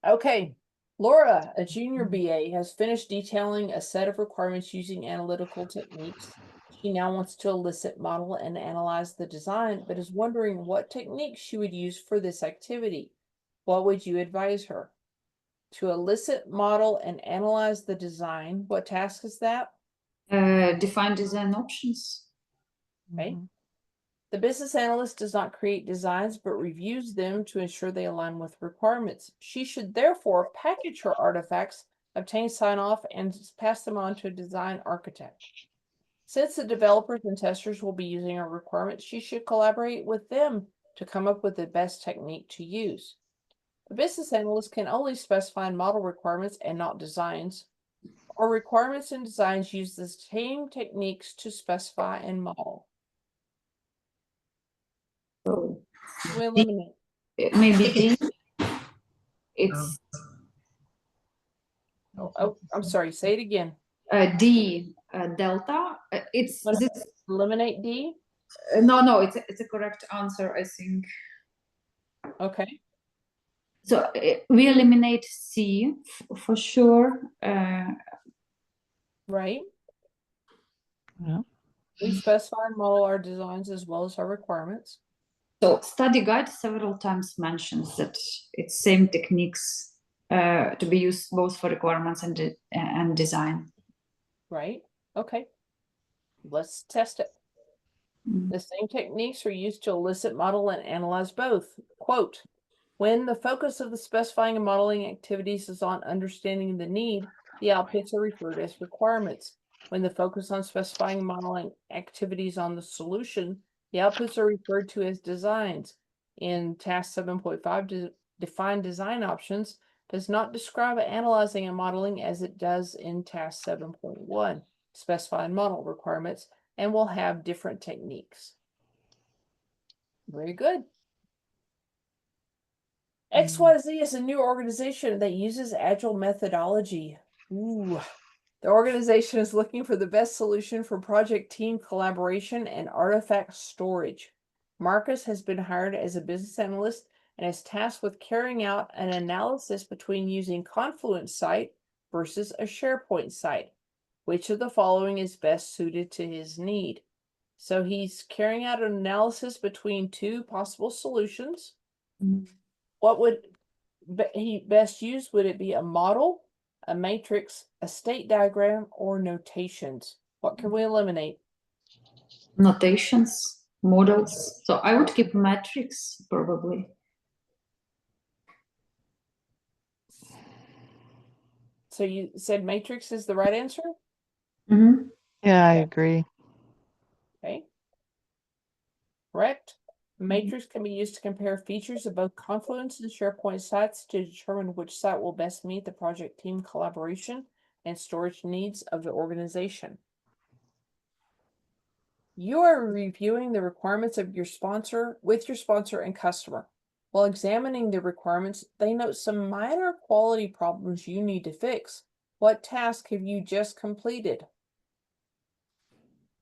Okay, Laura, a junior BA, has finished detailing a set of requirements using analytical techniques. She now wants to elicit, model, and analyze the design, but is wondering what techniques she would use for this activity. What would you advise her? To elicit, model, and analyze the design, what task is that? Define design options. Okay. The business analyst does not create designs, but reviews them to ensure they align with requirements. She should therefore package her artifacts, obtain sign-off, and pass them on to a design architect. Since the developers and testers will be using her requirements, she should collaborate with them to come up with the best technique to use. The business analyst can only specify and model requirements and not designs, or requirements and designs use the same techniques to specify and model. So We eliminate. maybe D. It's Oh, I'm sorry. Say it again. D, delta. It's Wanna this. eliminate D. No, it's a correct answer, I think. Okay. So we eliminate C for sure. Right. Yeah. We specify and model our designs as well as our requirements. So study guide several times mentions that it's same techniques to be used both for requirements and design. Right. Okay. Let's test it. The same techniques are used to elicit, model, and analyze both. Quote, when the focus of the specifying and modeling activities is on understanding the need, the outputs are referred as requirements. When the focus on specifying and modeling activities on the solution, the outputs are referred to as designs. In task 7.5, define design options does not describe analyzing and modeling as it does in task 7.1, specify and model requirements, and will have different techniques. Very good. XYZ is a new organization that uses agile methodology. Ooh. The organization is looking for the best solution for project team collaboration and artifact storage. Marcus has been hired as a business analyst and is tasked with carrying out an analysis between using Confluence site versus a SharePoint site. Which of the following is best suited to his need? So he's carrying out an analysis between 2 possible solutions. What would he best use? Would it be a model, a matrix, a state diagram, or notations? What can we eliminate? Notations, models. So I would keep matrix probably. So you said matrix is the right answer? Yeah, I agree. Okay. Correct. Matrix can be used to compare features of both Confluence and SharePoint sites to determine which site will best meet the project team collaboration and storage needs of the organization. You are reviewing the requirements of your sponsor with your sponsor and customer. While examining the requirements, they note some minor quality problems you need to fix. What task have you just completed?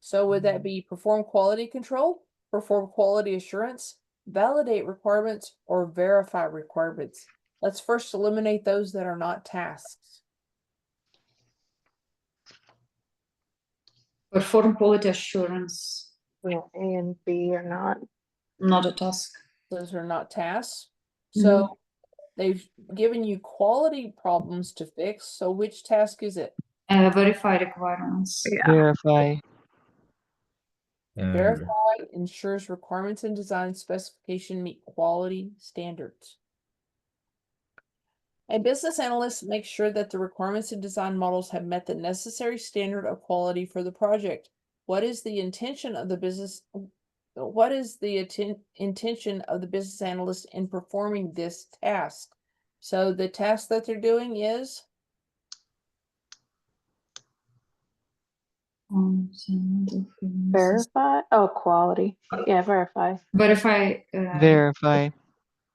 So would that be perform quality control, perform quality assurance, validate requirements, or verify requirements? Let's first eliminate those that are not tasks. Perform quality assurance, Yeah, A and B are not. not a task. Those are not tasks. So they've given you quality problems to fix. So which task is it? Verify requirements. Yeah. Verify. Verify ensures requirements and design specification meet quality standards. A business analyst makes sure that the requirements and design models have met the necessary standard of quality for the project. What is the intention of the business? What is the intention of the business analyst in performing this task? So the task that they're doing is Verify. Oh, quality. Yeah, verify. Verify. Verify.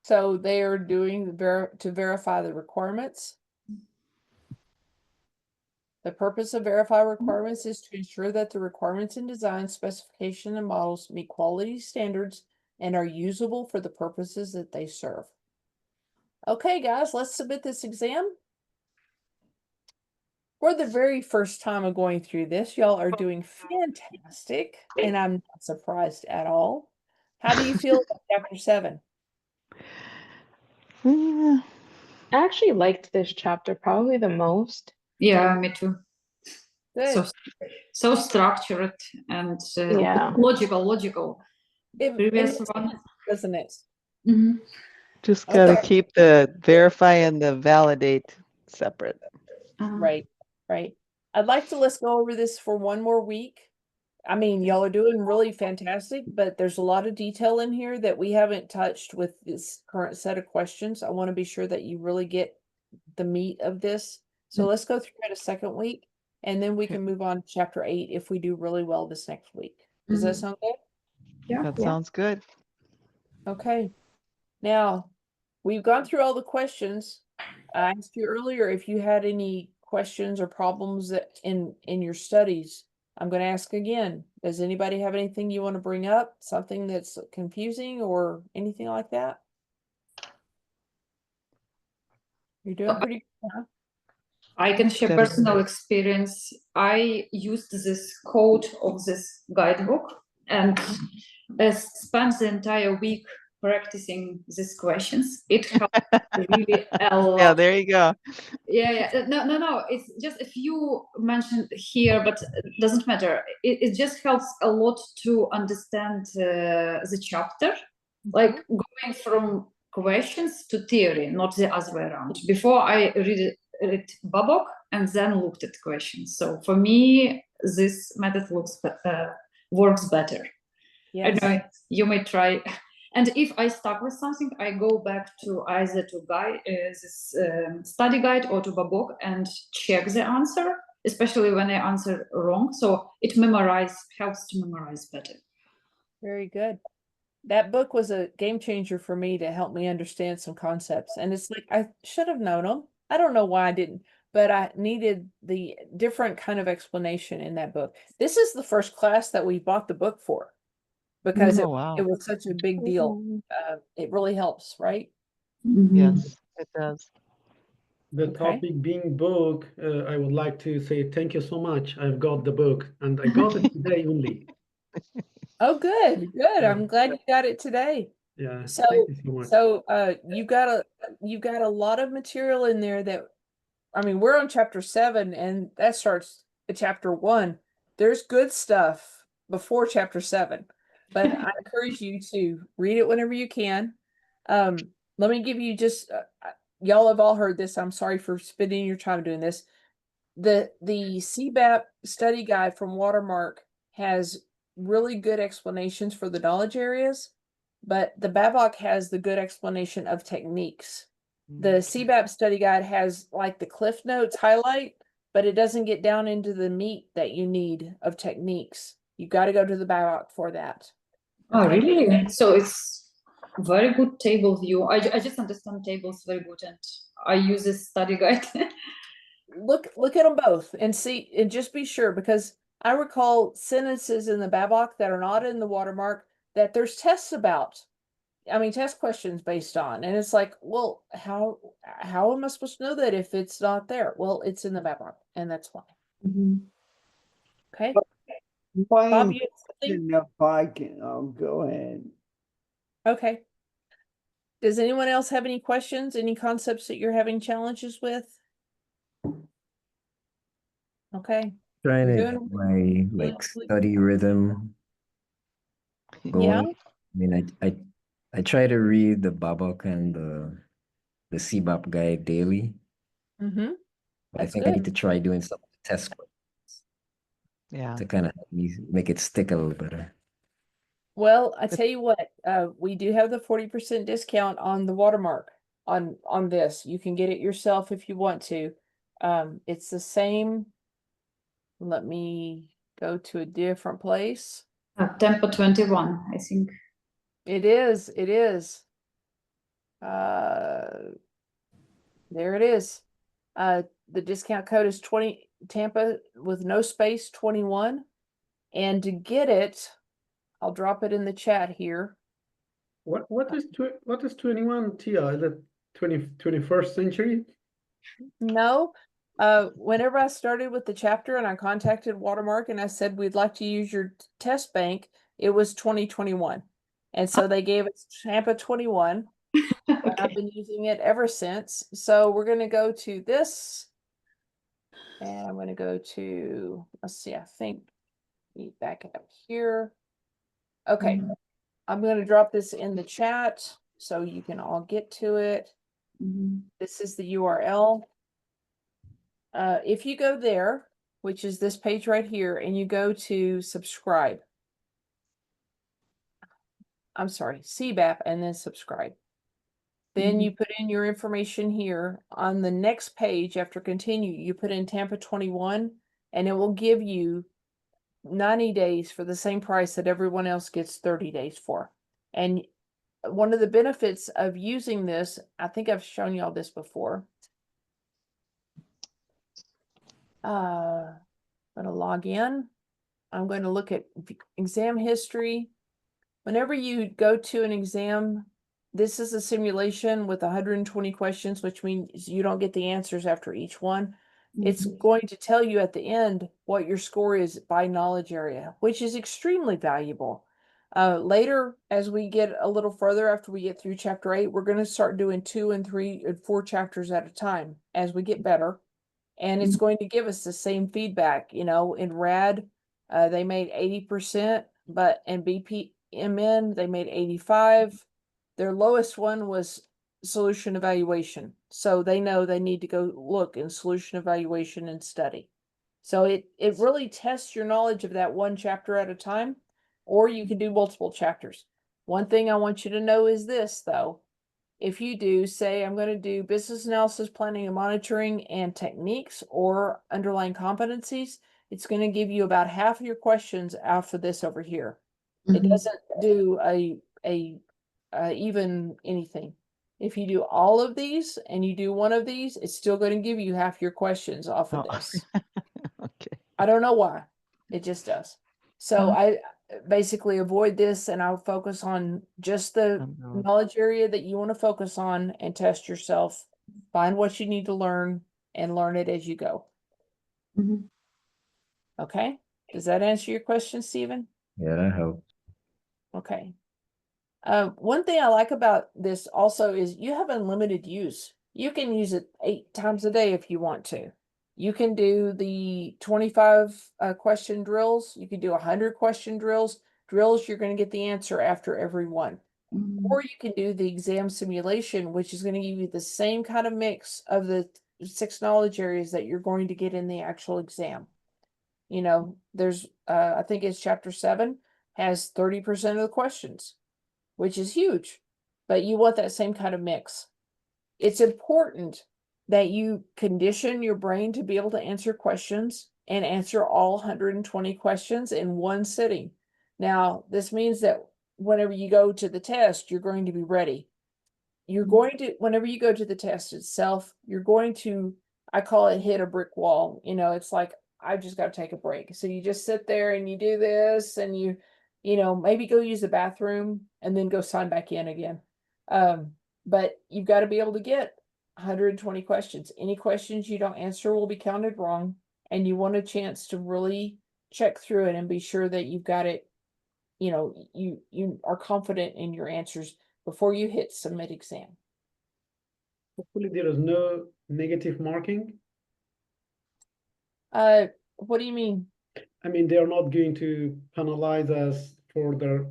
so they are doing to verify the requirements. The purpose of verify requirements is to ensure that the requirements and design specification and models meet quality standards and are usable for the purposes that they serve. Okay, guys, let's submit this exam. For the very first time of going through this, y'all are doing fantastic, and I'm not surprised at all. How do you feel about chapter 7? Yeah. I actually liked this chapter probably the most. Yeah, me too. Good. So structured and Yeah. logical. Previous one, doesn't it? Just gotta Okay. keep the verify and the validate separate. Right. I'd like to let's go over this for one more week. I mean, y'all are doing really fantastic, but there's a lot of detail in here that we haven't touched with this current set of questions. I want to be sure that you really get the meat of this. So let's go through it a second week, and then we can move on to chapter 8 if we do really well this next week. Does that sound good? Yeah. That sounds good. Okay. Now, we've gone through all the questions. I asked you earlier if you had any questions or problems that in your studies. I'm going to ask again. Does anybody have anything you want to bring up? Something that's confusing or anything like that? You're doing pretty good, huh? I can share personal experience. I used this code of this guidebook and spent the entire week practicing these questions. It helped really a lot. Yeah, there you go. Yeah. No. It's just a few mentioned here, but it doesn't matter. It just helps a lot to understand the chapter, like going from questions to theory, not the other way around. Before I read BABOK and then looked at questions. So for me, this method works better. Yes. I know you may try. And if I stuck with something, I go back to either to this study guide or to BABOK and check the answer, especially when I answer wrong. So it helps to memorize better. Very good. That book was a game changer for me to help me understand some concepts. And it's like, I should have known them. I don't know why I didn't, but I needed the different kind of explanation in that book. This is the first class that we bought the book for because it was such a big deal. It really helps, right? Yes, it does. The topic being book, I would like to say thank you so much. I've got the book and I got it today only. Oh, good. I'm glad you got it today. Yeah. So, thank you so much. you got a lot of material in there that, I mean, we're on chapter 7 and that starts at chapter 1. There's good stuff before chapter 7, but I encourage you to read it whenever you can. Let me give you just, y'all have all heard this. I'm sorry for spending your time doing this. The CBAP study guide from Watermark has really good explanations for the knowledge areas, but the BABOK has the good explanation of techniques. The CBAP study guide has like the Cliff Notes highlight, but it doesn't get down into the meat that you need of techniques. You got to go to the BABOK for that. Oh, really? So it's very good table view. I just understand tables very good and I use this study guide. look at them both and see, and just be sure, because I recall sentences in the Babok that are not in the watermark that there's tests about. I mean, test questions based on, and it's like, well, how am I supposed to know that if it's not there? Well, it's in the Babok, and that's why. Okay. My Bob, you have something? impression, if I can, I'll go ahead. Okay. Does anyone else have any questions? Any concepts that you're having challenges with? Okay. Trying You're to doing get my like study rhythm yeah. going. I mean, I try to read the Babok and the CBAP guide daily. Mm-hmm. But I That's think good. I need to try doing some test questions Yeah. to kind of make it stick a little better. Well, I tell you what, we do have the 40% discount on the watermark on this. You can get it yourself if you want to. It's the same. Let me go to a different place. Tampa 21, I think. It is. There it is. The discount code is 20 Tampa with no space 21. And to get it, I'll drop it in the chat here. What is 21, Tia? Is it 21st century? No. Whenever I started with the chapter and I contacted Watermark and I said we'd like to use your test bank, it was 2021. And so they gave us Tampa 21. And I've been using it ever since. So we're going to go to this. And I'm going to go to, let's see, I think back up here. Okay. I'm going to drop this in the chat so you can all get to it. This is the URL. If you go there, which is this page right here, and you go to subscribe. I'm sorry, CBAP and then subscribe. Then you put in your information here. On the next page after continue, you put in Tampa 21 and it will give you 90 days for the same price that everyone else gets 30 days for. And one of the benefits of using this, I think I've shown y'all this before. I'm going to log in. I'm going to look at exam history. Whenever you go to an exam, this is a simulation with 120 questions, which means you don't get the answers after each one. It's going to tell you at the end what your score is by knowledge area, which is extremely valuable. Later, as we get a little further after we get through chapter 8, we're going to start doing 2 and 3 and 4 chapters at a time as we get better. And it's going to give us the same feedback. You know, in RAD, they made 80%, but in BPMN, they made 85. Their lowest one was solution evaluation. So they know they need to go look in solution evaluation and study. So it really tests your knowledge of that one chapter at a time, or you can do multiple chapters. One thing I want you to know is this, though. If you do say, I'm going to do business analysis, planning and monitoring and techniques or underlying competencies, it's going to give you about half of your questions after this over here. It doesn't do even anything. If you do all of these and you do one of these, it's still going to give you half your questions off of this. Okay. I don't know why. It just does. So I basically avoid this and I'll focus on just the knowledge area that you want to focus on and test yourself. Find what you need to learn and learn it as you go. Okay. Does that answer your question, Stephen? Yeah, that helps. Okay. One thing I like about this also is you have unlimited use. You can use it 8 times a day if you want to. You can do the 25 question drills. You can do 100 question drills. Drills, you're going to get the answer after every one. Or you can do the exam simulation, which is going to give you the same kind of mix of the 6 knowledge areas that you're going to get in the actual exam. You know, there's, I think it's chapter 7 has 30% of the questions, which is huge, but you want that same kind of mix. It's important that you condition your brain to be able to answer questions and answer all 120 questions in one sitting. Now, this means that whenever you go to the test, you're going to be ready. You're going to, whenever you go to the test itself, you're going to I call it hit a brick wall. You know, it's like, I've just got to take a break. So you just sit there and you do this and you know, maybe go use the bathroom and then go sign back in again. But you've got to be able to get 120 questions. Any questions you don't answer will be counted wrong. And you want a chance to really check through it and be sure that you've got it, you know, you are confident in your answers before you hit submit exam. Hopefully there is no negative marking. What do you mean? I mean, they are not going to penalize us for the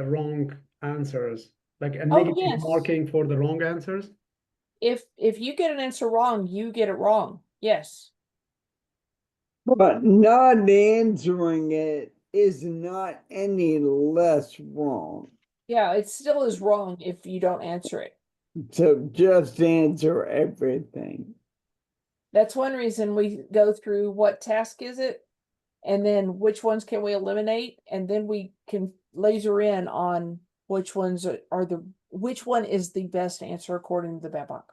wrong answers, like a Oh, negative yes. marking for the wrong answers. If you get an answer wrong, you get it wrong. Yes. But not answering it is not any less wrong. Yeah, it still is wrong if you don't answer it. So just answer everything. That's one reason we go through what task is it, and then which ones can we eliminate, and then we can laser in on which ones which one is the best answer according to the BABOK.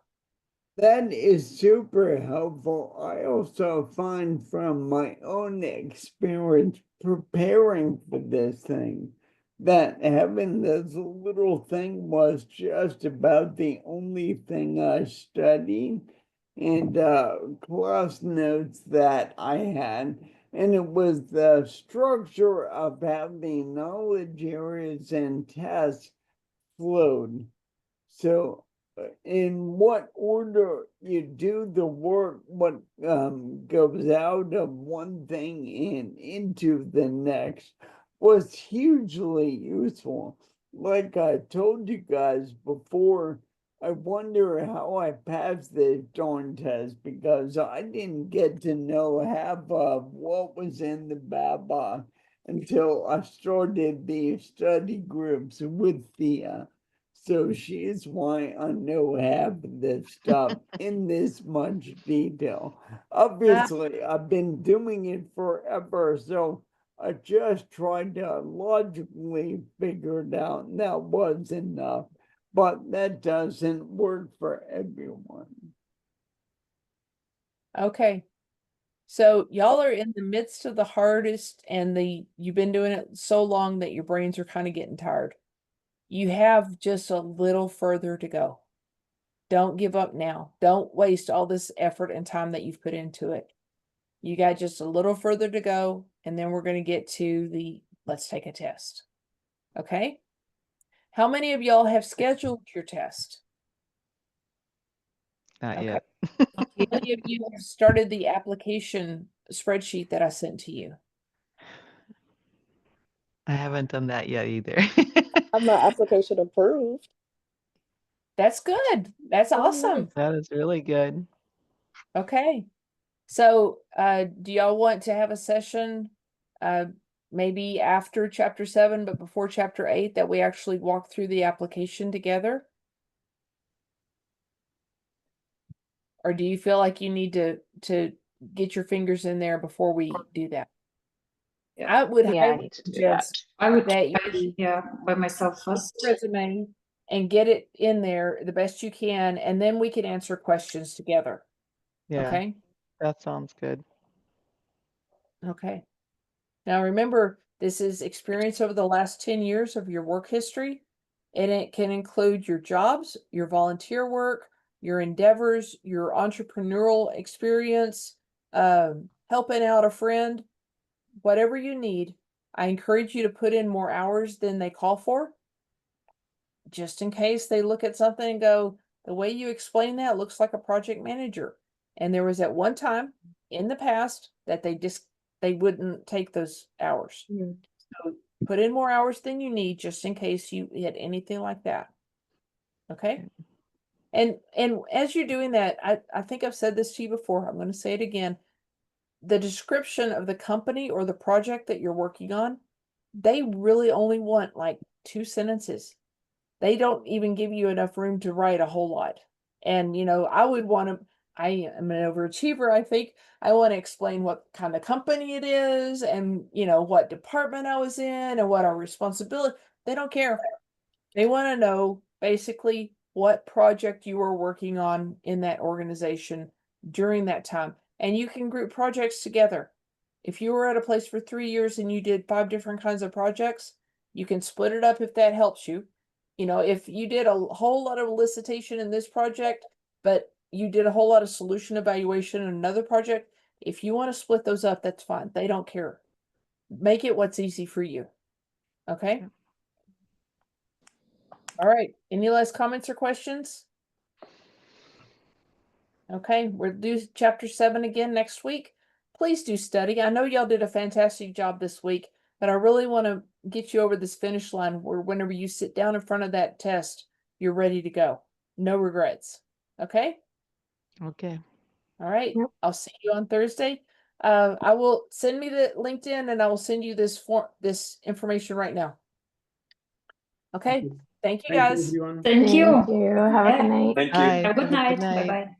That is super helpful. I also find from my own experience preparing for this thing that having this little thing was just about the only thing I studied, and class notes that I had, and it was the structure of how the knowledge areas and tests flowed. So in what order you do the work, what goes out of one thing and into the next was hugely useful. Like I told you guys before, I wonder how I passed this darn test because I didn't get to know half of what was in the BABOK until I started the study groups with Thea. So she's why I know half of this stuff in this much detail. Obviously, I've been doing it forever, so I just tried to logically figure it out, and that was enough. But that doesn't work for everyone. Okay. So y'all are in the midst of the hardest, and you've been doing it so long that your brains are kind of getting tired. You have just a little further to go. Don't give up now. Don't waste all this effort and time that you've put into it. You got just a little further to go, and then we're going to get to the let's take a test. Okay? How many of y'all have scheduled your test? Not Okay. yet. How many of you have started the application spreadsheet that I sent to you? I haven't done that yet either. Have my application approved. That's good. That's awesome. That is really good. Okay. So, do y'all want to have a session, maybe after chapter 7, but before chapter 8, that we actually walk through the application together? Or do you feel like you need to get your fingers in there before we do that? Yeah. I would Yeah, I highly need to do that. suggest I would that try, you yeah, by myself get first. your resume and get it in there the best you can, and then we can answer questions together. Yeah, Okay? that sounds good. Okay. Now remember, this is experience over the last 10 years of your work history, and it can include your jobs, your volunteer work, your endeavors, your entrepreneurial experience, helping out a friend, whatever you need. I encourage you to put in more hours than they call for, just in case they look at something and go, the way you explain that looks like a project manager. And there was at one time in the past that they wouldn't take those hours. So put in more hours than you need just in case you hit anything like that. Okay? And as you're doing that, I think I've said this to you before. I'm going to say it again. The description of the company or the project that you're working on, they really only want like 2 sentences. They don't even give you enough room to write a whole lot. And, you know, I am an overachiever, I think. I want to explain what kind of company it is and, you know, what department I was in and what our responsibility. They don't care. They want to know basically what project you were working on in that organization during that time. And you can group projects together. If you were at a place for 3 years and you did 5 different kinds of projects, you can split it up if that helps you. You know, if you did a whole lot of elicitation in this project, but you did a whole lot of solution evaluation in another project, if you want to split those up, that's fine. They don't care. Make it what's easy for you. Okay? Yeah. All right. Any last comments or questions? Okay, we'll do chapter 7 again next week. Please do study. I know y'all did a fantastic job this week, but I really want to get you over this finish line where whenever you sit down in front of that test, you're ready to go. No regrets. Okay? Okay. All right. Yep. I'll see you on Thursday. I will send me the LinkedIn and I will send you this information right now. Okay. Thank you Thank you, guys. everyone. Thank you. Have a good night. Thank you. Bye. Have a good Have a night. good night. Bye bye.